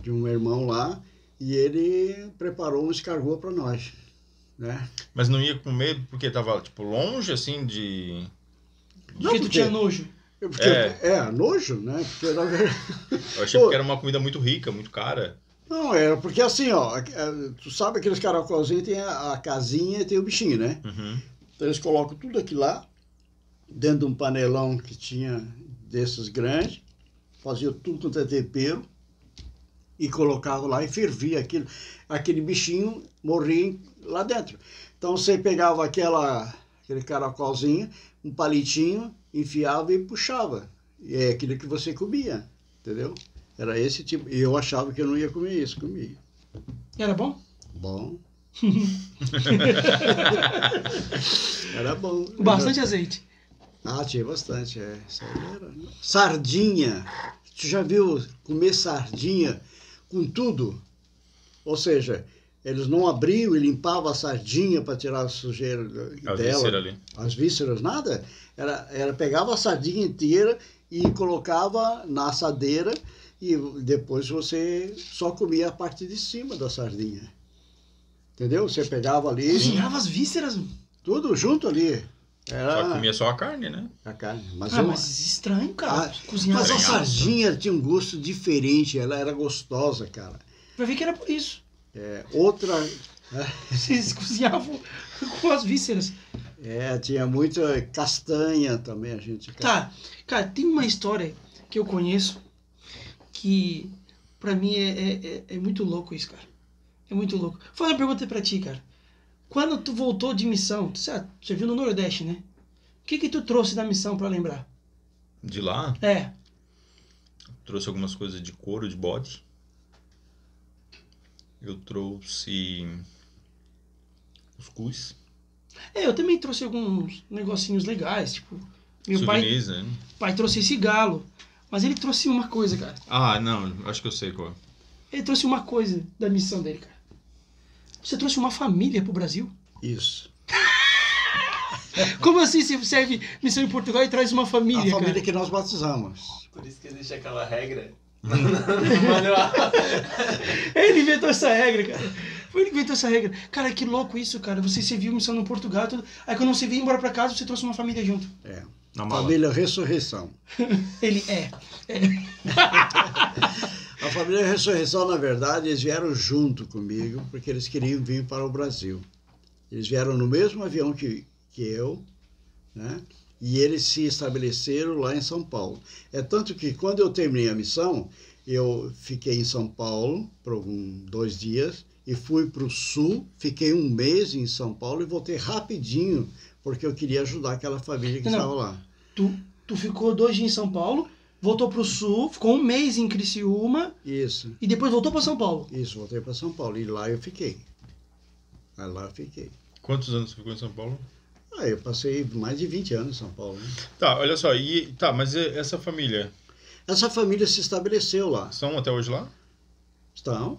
de um irmão lá e ele preparou um escargot para nós, né? Mas não ia comer porque estava, tipo, longe, assim, de... Porque tu tinha nojo. Nojo, né? Porque, na verdade... Eu achei que era uma comida muito rica, muito cara. Não, era porque assim, tu sabe aqueles caracolzinhos, tem a casinha e tem o bichinho, né? Uhum. Então eles colocam tudo aquilo lá, dentro de um panelão que tinha desses grandes, faziam tudo quanto é tempero, e colocavam lá e fervia aquilo. Aquele bichinho morria lá dentro. Então você pegava aquele caracolzinho, um palitinho, enfiava e puxava. E é aquilo que você comia, entendeu? Era esse tipo. E eu achava que eu não ia comer isso, comia. Era bom? Bom. Era bom. Bastante azeite. Tinha bastante, Sardinha. Tu já viu comer sardinha com tudo? Ou seja, eles não abriam e limpavam a sardinha para tirar a sujeira dela. As vísceras, nada. Pegava a sardinha inteira e colocava na assadeira e depois você só comia a parte de cima da sardinha. Entendeu? Você pegava ali, Cozinhava as vísceras. tudo junto ali. Só Era comia só a carne, né? a carne. Mas, Mas estranho, cara. Ah, Cozinhar. mas a Estranhado. sardinha tinha um gosto diferente, ela era gostosa, cara. Vai ver que era por isso. Outra, Vocês cozinhavam com as vísceras. tinha muita castanha também, a gente. Tá, cara, tem uma história que eu conheço que pra mim é muito louco isso, cara. É muito louco. Vou fazer uma pergunta pra ti, cara. Quando tu voltou de missão, você viu no Nordeste, né? O que tu trouxe da missão pra lembrar? De lá, É, trouxe algumas coisas de couro, de bode. Eu trouxe cuscuz, eu também trouxe alguns negocinhos legais, tipo, meu souvenirs, né? pai trouxe esse galo, mas ele trouxe uma coisa, cara. Ah, não, acho que eu sei qual. Ele trouxe uma coisa da missão dele, cara. Você trouxe uma família pro Brasil? Isso. Como assim você serve missão em Portugal e traz uma família, A família cara? que nós batizamos. Por isso que existe aquela regra no manual. Ele inventou essa regra, cara. Foi ele que inventou essa regra. Cara, que louco isso, cara. Você serviu missão no Portugal, tudo. Aí quando você veio embora pra casa, você trouxe uma família junto. Na mala. Família Ressurreição. Ele A família Ressurreição, na verdade, eles vieram junto comigo, porque eles queriam vir para o Brasil. Eles vieram no mesmo avião que eu, né? E eles se estabeleceram lá em São Paulo. É tanto que quando eu terminei a missão, eu fiquei em São Paulo por 2 dias e fui para o Sul, fiquei 1 mês em São Paulo e voltei rapidinho, porque eu queria ajudar aquela família que estava lá. Tu ficou 2 dias em São Paulo, voltou pro Sul, ficou 1 mês em Criciúma Isso, e depois voltou pra São Paulo. voltei para São Paulo e lá eu fiquei. Aí lá eu fiquei. Quantos anos você ficou em São Paulo? Eu passei mais de 20 anos em São Paulo, né? Tá, olha só, mas essa família, Essa família se estabeleceu lá. são até hoje lá? Estão,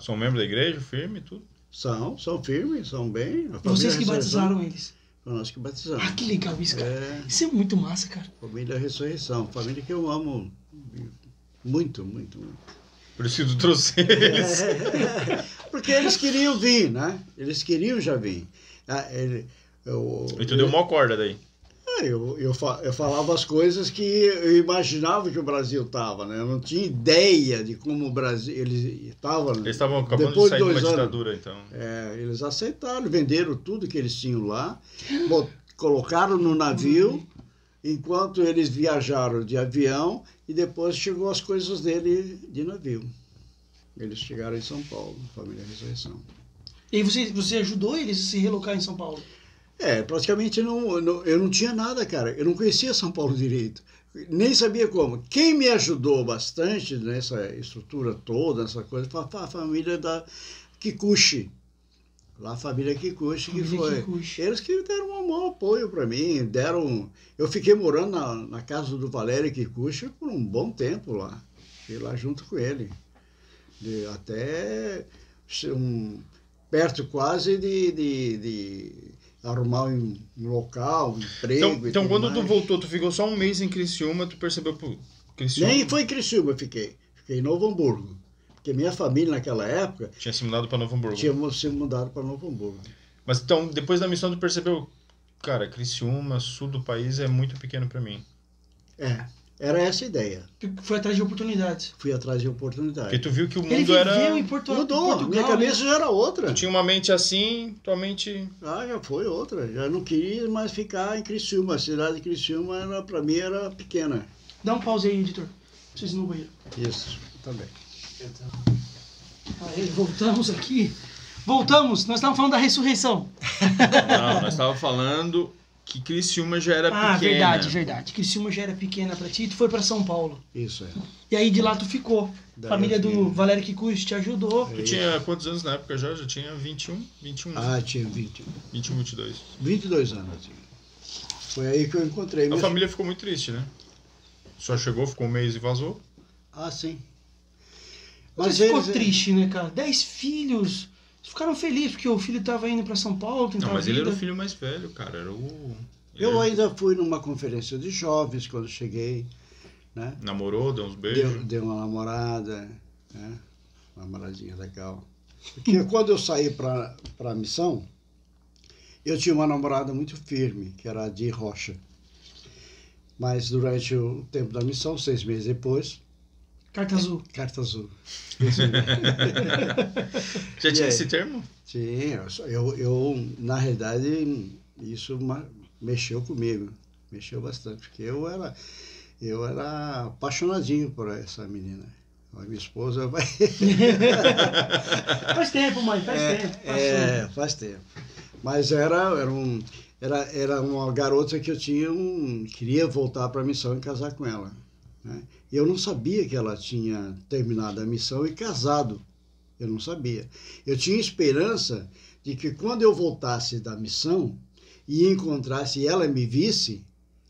São membros da igreja, firme e tudo? são firmes, são bem. A família Vocês que Ressurreição, batizaram eles. foi nós que batizamos. Ah, que legal isso, cara. É, Isso é muito massa, cara. família Ressurreição, família que eu amo muito, muito, muito. Por isso que tu trouxe eles. Porque eles queriam vir, né? Eles queriam já vir. E tu deu uma corda daí. Eu falava as coisas que eu imaginava que o Brasil estava, né? Eu não tinha ideia de como o Brasil... Eles estavam acabando depois de sair de uma 2 anos. ditadura, então. Eles aceitaram, venderam tudo que eles tinham lá, colocaram no navio, enquanto eles viajaram de avião, e depois chegou as coisas dele de navio. Eles chegaram em São Paulo, família Ressurreição. E aí você ajudou eles a se relocar em São Paulo? Praticamente eu não tinha nada, cara. Eu não conhecia São Paulo direito. Nem sabia como. Quem me ajudou bastante nessa estrutura toda, essa coisa, foi a família da Kikuchi. Lá a família Kikuchi, que foi. Kikuchi. Eles que deram um bom apoio para mim. Eu fiquei morando na casa do Valério Kikuchi por um bom tempo lá. Fiquei lá junto com ele. Até perto quase de arrumar um local, um emprego. Então quando tu voltou, tu ficou só 1 mês em Criciúma, tu percebeu, pô, Criciúma... Nem foi em Criciúma eu fiquei. Fiquei em Novo Hamburgo. Porque minha família naquela época Tinha se mudado pra Novo Hamburgo. tinha se mudado para Novo Hamburgo. Mas então, depois da missão, tu percebeu, cara, Criciúma, sul do país, é muito pequeno pra mim. Era essa a ideia. Foi atrás de oportunidades. Fui atrás de oportunidade. Porque tu viu que o Ele mundo viveu era... em Portugal. Mudou, minha cabeça já era outra. Tu tinha uma mente assim, tua mente... Já foi outra. Já não queria mais ficar em Criciúma. A cidade de Criciúma, para mim, era pequena. Dá um pause aí, editor. Preciso ir no banheiro. Isso, também. Aí, voltamos aqui. Voltamos. Nós estávamos falando da ressurreição. Não, nós estávamos falando que Criciúma já era pequena. Verdade. Criciúma já era pequena pra ti. Tu foi pra São Paulo. Isso é. E aí de lá tu ficou. Daí Família eu do fiquei. Valério Kikuchi te ajudou. Tu tinha quantos anos na época já? Já tinha 21? Tinha 20. 21, 22. 22 anos. Assim. Foi aí que eu encontrei. A família ficou muito triste, né? Só chegou, ficou 1 mês e vazou. Sim. Mas ficou triste, né, cara? 10 filhos. Ficaram felizes porque o filho tava indo pra São Paulo. Não, mas ele era o filho mais velho, cara. Era o... Eu ainda fui numa conferência de jovens quando cheguei, né? Namorou, deu uns beijos. Deu uma namorada, né? Uma namoradinha legal. Porque quando eu saí para a missão, eu tinha uma namorada muito firme, que era a Di Rocha. Mas durante o tempo da missão, 6 meses depois... Carta azul. Carta azul. Já tinha esse termo? Tinha. Eu, na realidade, isso mexeu comigo. Mexeu bastante. Porque eu era apaixonadinho por essa menina. A minha esposa vai... Faz tempo, mãe, faz tempo. Faz tempo. Mas era uma garota que eu queria voltar para a missão e casar com ela. Né? Eu não sabia que ela tinha terminado a missão e casado. Eu não sabia. Eu tinha esperança de que quando eu voltasse da missão e encontrasse e ela me visse...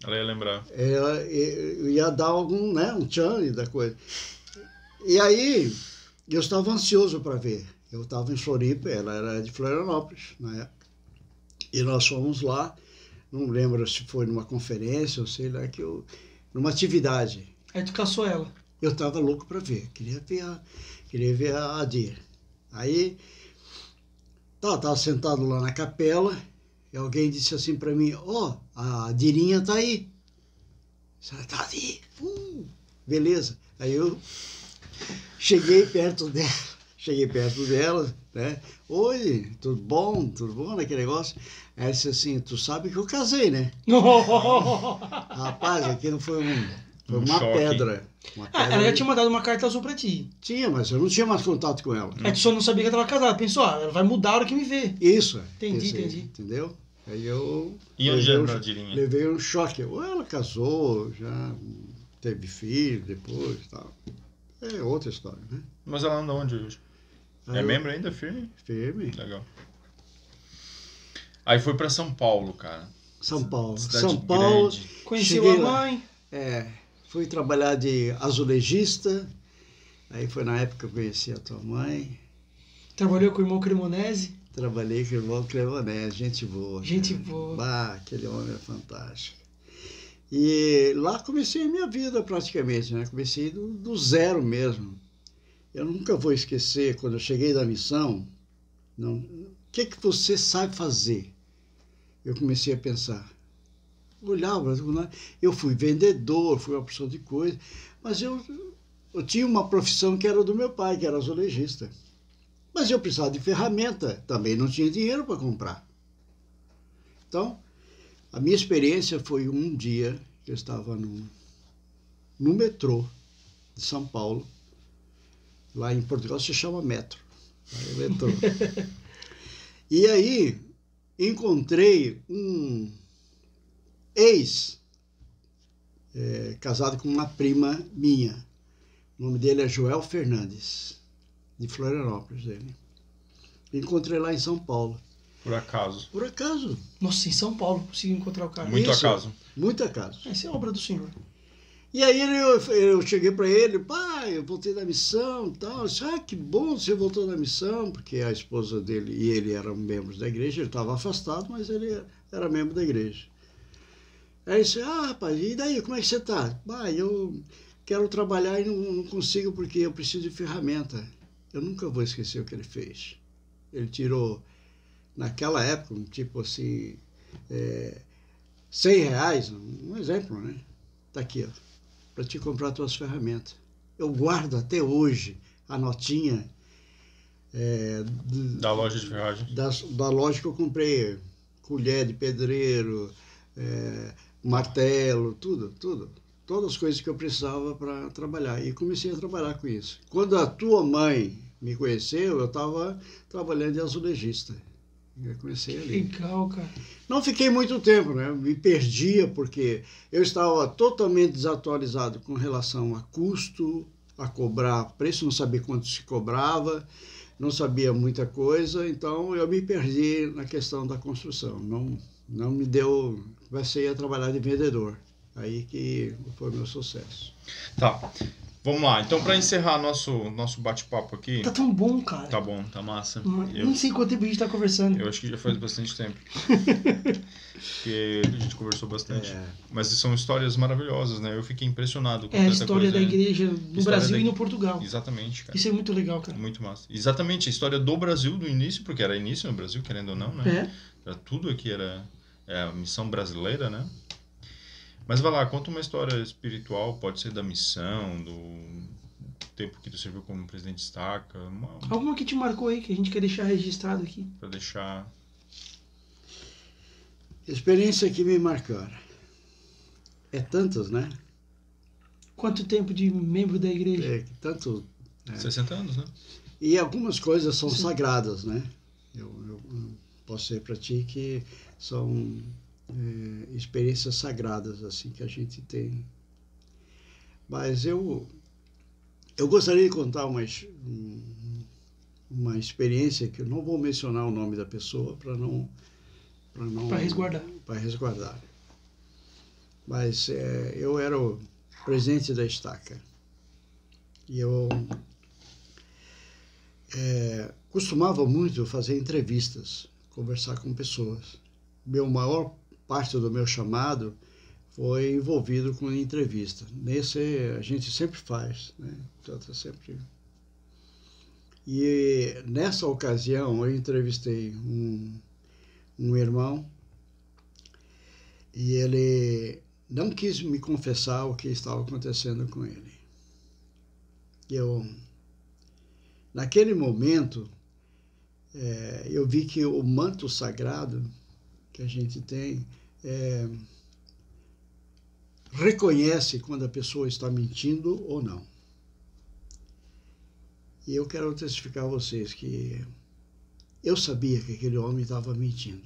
Ela ia lembrar. Eu ia dar algum, né, um tchan da coisa. E aí, eu estava ansioso para ver. Eu estava em Floripa, ela era de Florianópolis, na época. E nós fomos lá, não lembro se foi numa conferência ou sei lá, numa atividade. Aí tu caçou ela. Eu estava louco para ver, queria ver a Dir. Aí, estava sentado lá na capela, e alguém disse assim para mim, a Dirinha está aí. Ela está ali. Beleza. Aí eu cheguei perto dela, né? Oi, tudo bom naquele negócio? Aí ela disse assim, tu sabe que eu casei, né? Rapaz, aquilo foi uma pedra. Ela já tinha mandado uma carta azul pra ti. Tinha, mas eu não tinha mais contato com ela. Aí tu só não sabia que ela estava casada. Pensou, ela vai mudar a hora que me vê. Isso. Entendi. Entendeu? Aí eu E onde era a Dirinha? levei um choque. Ou ela casou, já teve filho depois e tal. É outra história, né? Mas ela anda onde hoje? É membro ainda, firme? Firme. Legal. Aí foi pra São Paulo, cara. São Paulo. Cidade São Paulo. grande. Conheceu Cheguei a lá. mãe. Fui trabalhar de azulejista. Aí foi na época que eu conheci a tua mãe. Trabalhou com o irmão Cremonese. Trabalhei com o irmão Clevanese, gente boa. Gente cara. boa. Aquele homem é fantástico. E lá comecei a minha vida praticamente, né? Comecei do zero mesmo. Eu nunca vou esquecer, quando eu cheguei da missão, o que você sabe fazer? Eu comecei a pensar. Olhava, eu fui vendedor, fui uma pessoa de coisa, mas eu tinha uma profissão que era do meu pai, que era azulejista. Mas eu precisava de ferramenta, também não tinha dinheiro para comprar. Então, a minha experiência foi um dia que eu estava no metrô de São Paulo. Lá em Portugal se chama metro. Metrô. E aí encontrei um casado com uma prima minha. O nome dele é Joel Fernandes, de Florianópolis. Encontrei lá em São Paulo. Por acaso. Por acaso. Nossa, em São Paulo consegui encontrar o cara. Muito acaso. Muito acaso. Essa é obra do Senhor. E aí eu cheguei para ele, pai, eu voltei da missão e tal. Eu disse, que bom você voltou da missão, porque a esposa dele e ele eram membros da igreja, ele estava afastado, mas ele era membro da igreja. Aí ele disse, rapaz, e daí, como é que você está? Pai, eu quero trabalhar e não consigo porque eu preciso de ferramenta. Eu nunca vou esquecer o que ele fez. Ele tirou, naquela época, tipo assim, R$100, um exemplo, né? Tá aqui, ó, para te comprar tuas ferramentas. Eu guardo até hoje a notinha da loja de ferragem. Da loja que eu comprei, colher de pedreiro, martelo, tudo. Todas as coisas que eu precisava para trabalhar. E comecei a trabalhar com isso. Quando a tua mãe me conheceu, eu estava trabalhando de azulejista. Eu comecei ali. Legal, cara. Não fiquei muito tempo, né? Me perdia porque eu estava totalmente desatualizado com relação a custo, a cobrar preço, não sabia quanto se cobrava, não sabia muita coisa, então eu me perdi na questão da construção. Não me deu... Comecei a trabalhar de vendedor. Aí que foi o meu sucesso. Tá. Vamos lá, então para encerrar nosso bate-papo aqui. Tá tão bom, cara. Tá bom, tá massa. Nem sei quanto tempo a gente tá conversando. Eu acho que já faz bastante tempo. Porque a gente conversou bastante. Mas são histórias maravilhosas, né? Eu fiquei impressionado com a história da igreja no Brasil e no Portugal. Exatamente, cara. Isso é muito legal, cara. Muito massa. Exatamente, a história do Brasil do início, porque era início no Brasil, querendo ou não, né? Era tudo aqui era a missão brasileira, né? Mas vai lá, conta uma história espiritual, pode ser da missão, do tempo que tu serviu como presidente de estaca. Alguma que te marcou aí, que a gente quer deixar registrado aqui. Pra deixar... Experiência que me marcaram. É tantas, né? Quanto tempo de membro da igreja? É, tanto... 60 anos, né? E algumas coisas são sagradas, né? Eu posso dizer para ti que são experiências sagradas, assim, que a gente tem. Mas eu gostaria de contar uma experiência que eu não vou mencionar o nome da pessoa para resguardar. Mas eu era o presidente da estaca. E eu costumava muito fazer entrevistas, conversar com pessoas. Maior parte do meu chamado foi envolvido com entrevista. Nesse a gente sempre faz, né? Sempre. E nessa ocasião eu entrevistei um irmão e ele não quis me confessar o que estava acontecendo com ele. Naquele momento, eu vi que o manto sagrado que a gente tem reconhece quando a pessoa está mentindo ou não. E eu quero testificar a vocês que eu sabia que aquele homem estava mentindo.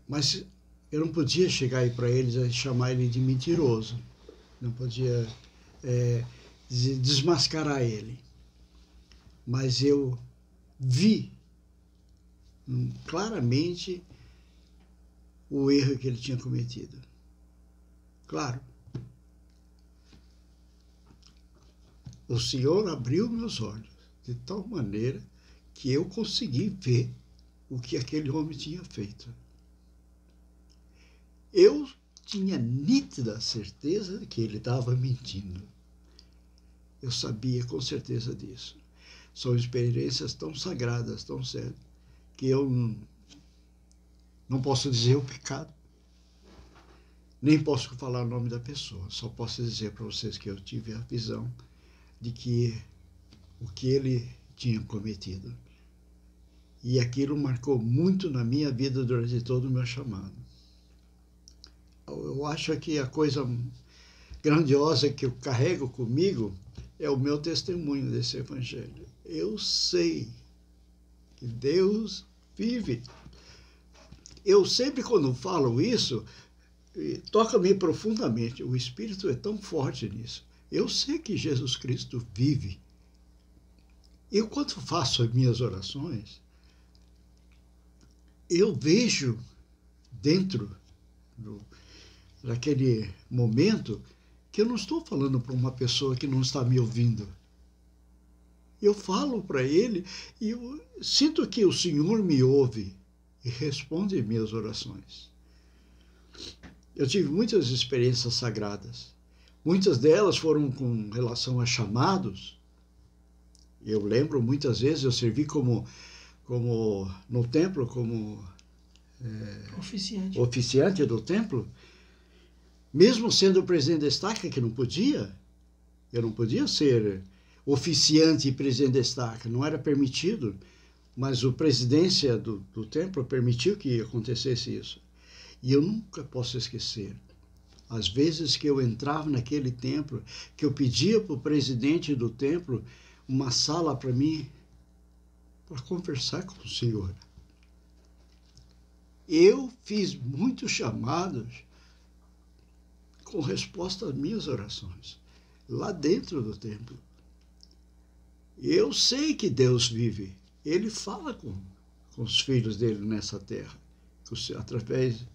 Mas eu não podia chegar aí para eles e chamar ele de mentiroso. Não podia desmascarar ele. Mas eu vi claramente o erro que ele tinha cometido. Claro. O Senhor abriu meus olhos de tal maneira que eu consegui ver o que aquele homem tinha feito. Eu tinha nítida certeza de que ele estava mentindo. Eu sabia com certeza disso. São experiências tão sagradas, tão sérias, que eu não posso dizer o pecado, nem posso falar o nome da pessoa, só posso dizer para vocês que eu tive a visão de que o que ele tinha cometido. E aquilo marcou muito na minha vida durante todo o meu chamado. Eu acho que a coisa grandiosa que eu carrego comigo é o meu testemunho desse evangelho. Eu sei que Deus vive. Eu sempre, quando falo isso, toca-me profundamente. O Espírito é tão forte nisso. Eu sei que Jesus Cristo vive. Eu, quando faço as minhas orações, eu vejo dentro daquele momento que eu não estou falando para uma pessoa que não está me ouvindo. Eu falo para ele e eu sinto que o Senhor me ouve e responde minhas orações. Eu tive muitas experiências sagradas. Muitas delas foram com relação a chamados. Eu lembro, muitas vezes, eu servi como no templo, como oficiante do templo, mesmo sendo o presidente da estaca, que eu não podia ser oficiante e presidente da estaca, não era permitido, mas a presidência do templo permitiu que acontecesse isso. E eu nunca posso esquecer as vezes que eu entrava naquele templo, que eu pedia para o presidente do templo uma sala para mim, para conversar com o Senhor. Eu fiz muitos chamados com resposta às minhas orações, lá dentro do templo. Eu sei que Deus vive. Ele fala com os filhos dele nessa terra, através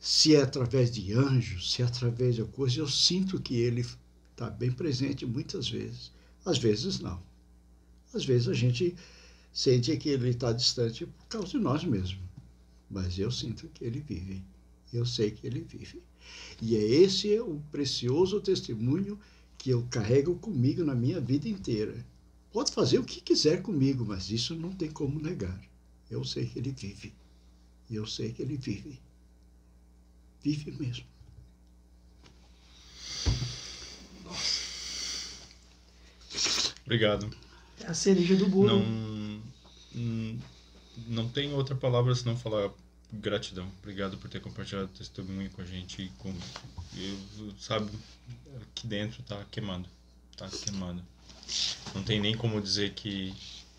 se é através de anjos, se é através de coisa, eu sinto que ele está bem presente muitas vezes. Às vezes não. Às vezes a gente sente que ele está distante por causa de nós mesmos. Mas eu sinto que ele vive. Eu sei que ele vive. E é esse o precioso testemunho que eu carrego comigo na minha vida inteira. Pode fazer o que quiser comigo, mas isso não tem como negar. Eu sei que ele vive. Eu sei que ele vive. Vive mesmo. Obrigado. É a cereja do bolo. Não tem outra palavra senão falar gratidão. Obrigado por ter compartilhado o testemunho com a gente. Sabe, aqui dentro tá queimando. Tá queimando. Não tem nem como dizer que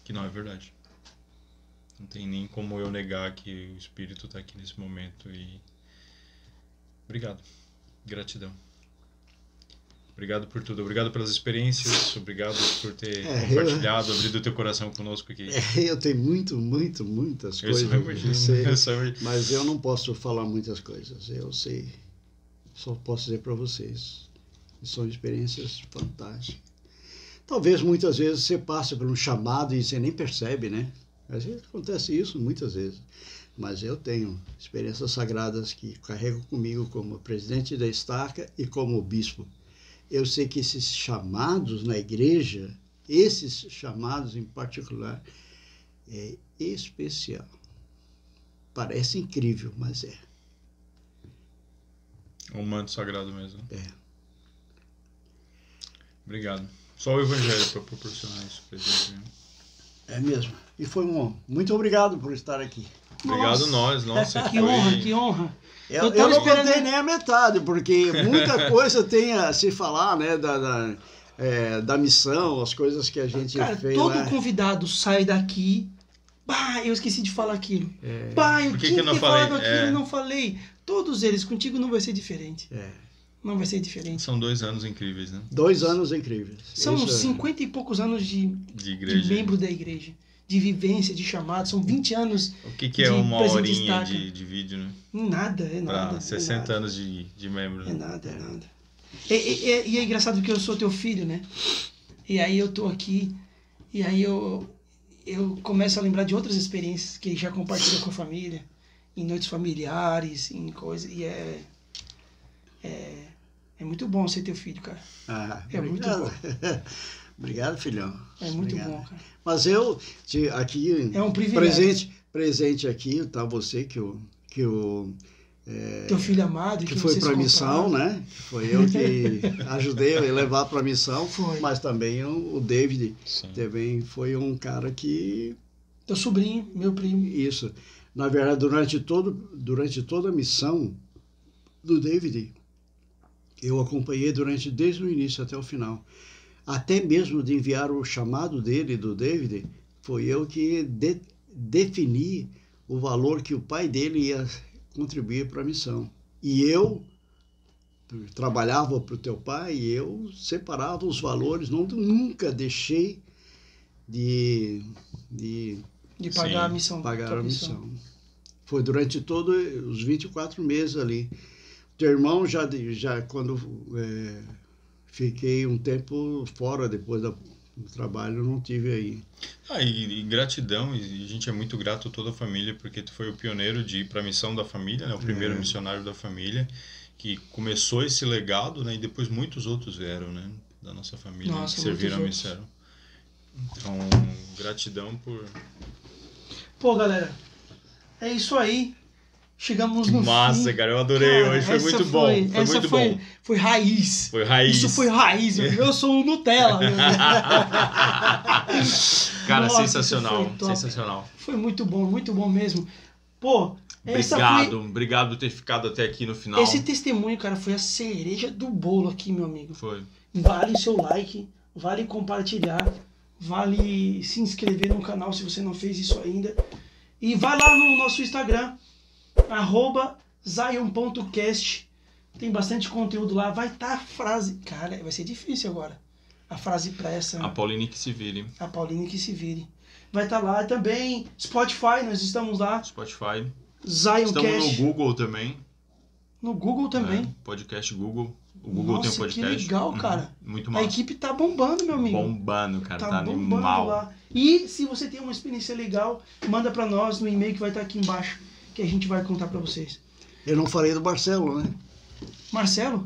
não é verdade. Não tem nem como eu negar que o Espírito está aqui nesse momento. E obrigado. Gratidão. Obrigado por tudo. Obrigado pelas experiências. Obrigado por ter compartilhado, abrido o teu coração conosco aqui. Eu tenho muitas coisas. Mas eu não posso falar muitas coisas. Eu sei. Só posso dizer para vocês. São experiências fantásticas. Talvez muitas vezes você passe por um chamado e você nem percebe, né? Às vezes acontece isso muitas vezes. Mas eu tenho experiências sagradas que carrego comigo como presidente da estaca e como bispo. Eu sei que esses chamados na igreja, esses chamados em particular, é especial. Parece incrível, mas é. Um manto sagrado mesmo. É. Obrigado. Só o Evangelho para proporcionar isso pra gente. É mesmo. E foi muito obrigado por estar aqui. Obrigado nós. Nossa, que honra, que honra. Eu não contei nem a metade, porque muita coisa tem a se falar, né, da missão, as coisas que a gente fez. Todo convidado sai daqui, eu esqueci de falar aquilo. Eu tinha que ter falado aquilo e não falei. Todos eles, contigo não vai ser diferente. Não vai ser diferente. São 2 anos incríveis, né? 2 anos incríveis. São 50 e poucos anos de membro da igreja. De vivência, de chamado, são 20 anos. O que é uma horinha de vídeo, né? Nada, é nada. Pra 60 anos de membro. Né? É nada. E é engraçado porque eu sou teu filho, né? E aí eu tô aqui, e aí eu começo a lembrar de outras experiências que ele já compartilhou com a família, em noites familiares, em coisas, e é muito bom ser teu filho, cara. É muito bom. Obrigado, filhão. É muito bom, cara. Mas eu, aqui, é um privilégio. Presente aqui, tá você teu filho amado, que foi para a missão, né? Foi eu que ajudei a levar para a missão. Foi. Mas também o David. Sim. Também foi um cara que... Teu sobrinho, meu primo. Isso. Na verdade, durante toda a missão do David, eu acompanhei desde o início até o final. Até mesmo de enviar o chamado do David, foi eu que defini o valor que o pai dele ia contribuir para a missão. E eu trabalhava para o teu pai e eu separava os valores, nunca deixei de pagar a missão. Pagar a missão. Foi durante todos os 24 meses ali. Teu irmão já quando fiquei um tempo fora depois do trabalho, não tive aí. E gratidão, e a gente é muito grato a toda a família, porque tu foi o pioneiro de ir para a missão da família, né? O primeiro missionário da família, que começou esse legado, né? E depois muitos outros vieram, né? Da nossa família, que serviram a missão. Então, gratidão por... Pô, galera, é isso aí. Chegamos no Massa, fim. cara, eu adorei. Hoje foi muito bom. Foi raiz. Foi raiz. Isso foi raiz, meu. Eu sou o Nutella, meu. Cara, nossa, sensacional. Foi muito bom mesmo. Pô, obrigado por ter ficado até aqui no final. Esse testemunho, cara, foi a cereja do bolo aqui, meu amigo. Foi. Vale o seu like, vale compartilhar, vale se inscrever no canal se você não fez isso ainda. E vai lá no nosso Instagram, @zion.cast. Tem bastante conteúdo lá. Vai estar a frase. Cara, vai ser difícil agora. A frase pra essa. A Pauline que se vire. A Pauline que se vire. Vai estar lá também. Spotify, nós estamos lá. Spotify. Zioncast. Estamos no Google também. No Google também. Podcast Google. O Google Nossa, tem um podcast. que legal, cara. Muito A massa. equipe tá bombando, meu amigo. Bombando, cara. Tá Tá bombando animal. lá. E se você tem uma experiência legal, manda pra nós no e-mail que vai estar aqui embaixo, que a gente vai contar pra vocês. Eu não falei do Barcelo, né? Marcelo,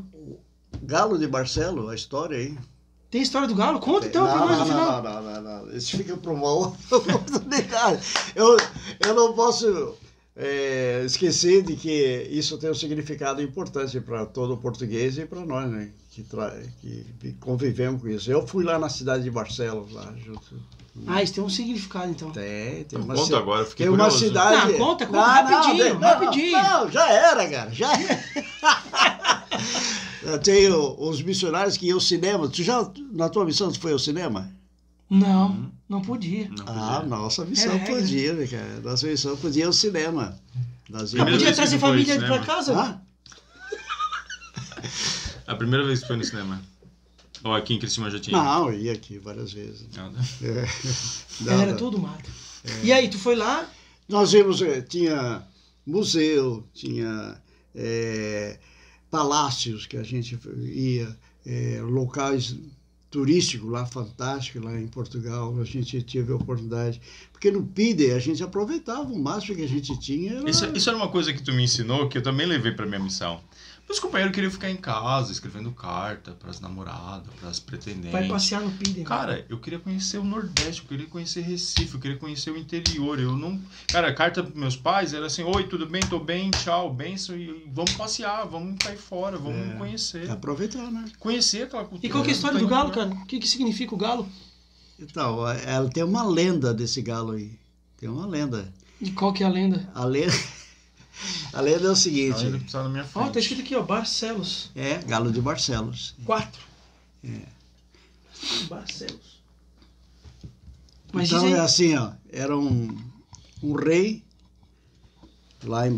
Galo de Barcelo, a história aí. tem história do Galo? Conta então pra nós no final. Não. Isso fica para uma outra oportunidade. Eu não posso esquecer de que isso tem um significado importante para todo o português e para nós, né? Que convivemos com isso. Eu fui lá na cidade de Barcelos, lá junto. Ah, isso tem um significado então. Tem uma Conta agora, eu fiquei tem uma curioso. cidade. Não, conta rapidinho, rapidinho. Não, já era, cara. Já era. Tem os missionários que iam ao cinema. Na tua missão, tu foi ao cinema? Não podia. Não Ah, podia. nossa missão Era podia, né, cara? Nossa missão podia ir ao cinema. Não Primeira podia vez trazer que foi família ao pra cinema. casa? Ah, A primeira vez que foi no cinema. Ou aqui em Criciúma já tinha? não, eu ia aqui várias vezes. Era Não. tudo mato. E aí, tu foi lá? Nós vimos, tinha museu, tinha palácios que a gente ia, locais turísticos lá, fantásticos, lá em Portugal, a gente teve a oportunidade. Porque no PIDE a gente aproveitava o máximo que a gente tinha. Isso era uma coisa que tu me ensinou, que eu também levei pra minha missão. Meus companheiros queriam ficar em casa, escrevendo carta pras namoradas, pras pretendentes. Vai passear no PIDE. Cara, eu queria conhecer o Nordeste, eu queria conhecer Recife, eu queria conhecer o interior. Eu não... Cara, a carta pros meus pais era assim: oi, tudo bem? Tô bem, tchau, benção, e vamos passear, vamos cair fora, vamos conhecer. Aproveitar, né? Conhecer aquela cultura. E qual que é a história do galo, cara? O que significa o galo? Então, ela tem uma lenda desse galo aí. Tem uma lenda. E qual que é a lenda? A lenda é o seguinte. Ele precisa na minha frente. Ó, tá escrito aqui, ó, Barcelos. Galo de Barcelos. 4. Barcelos. Mas Então diz aí. é assim, ó, era um rei lá em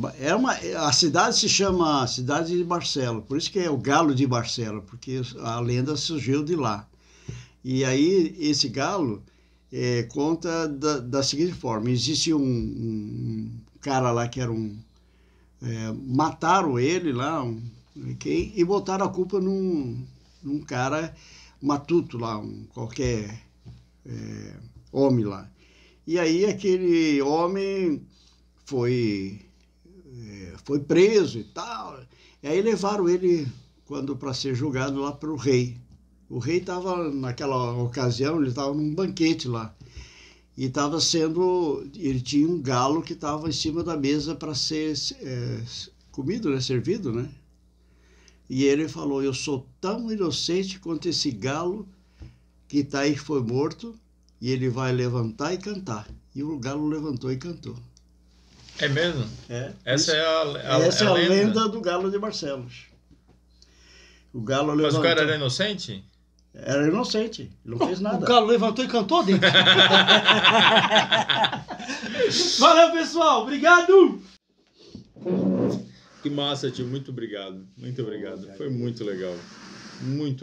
a cidade se chama Cidade de Barcelos, por isso que é o Galo de Barcelos, porque a lenda surgiu de lá. E aí esse galo conta da seguinte forma: existia um cara lá que era mataram ele lá e botaram a culpa num cara matuto lá, qualquer homem lá. E aí aquele homem foi preso e tal. E aí levaram ele para ser julgado lá para o rei. O rei estava, naquela ocasião, ele estava num banquete lá. E ele tinha um galo que estava em cima da mesa para ser comido, né? Servido, né? E ele falou: eu sou tão inocente quanto esse galo que está aí, que foi morto, e ele vai levantar e cantar. E o galo levantou e cantou. É mesmo? Essa é a lenda do Galo de Barcelos. O galo levantou. Mas o cara era inocente? Era inocente, não fez nada. O galo levantou e cantou dentro. Valeu, pessoal. Obrigado. Que massa, tio. Muito obrigado. Muito obrigado. Foi muito legal. Muito legal.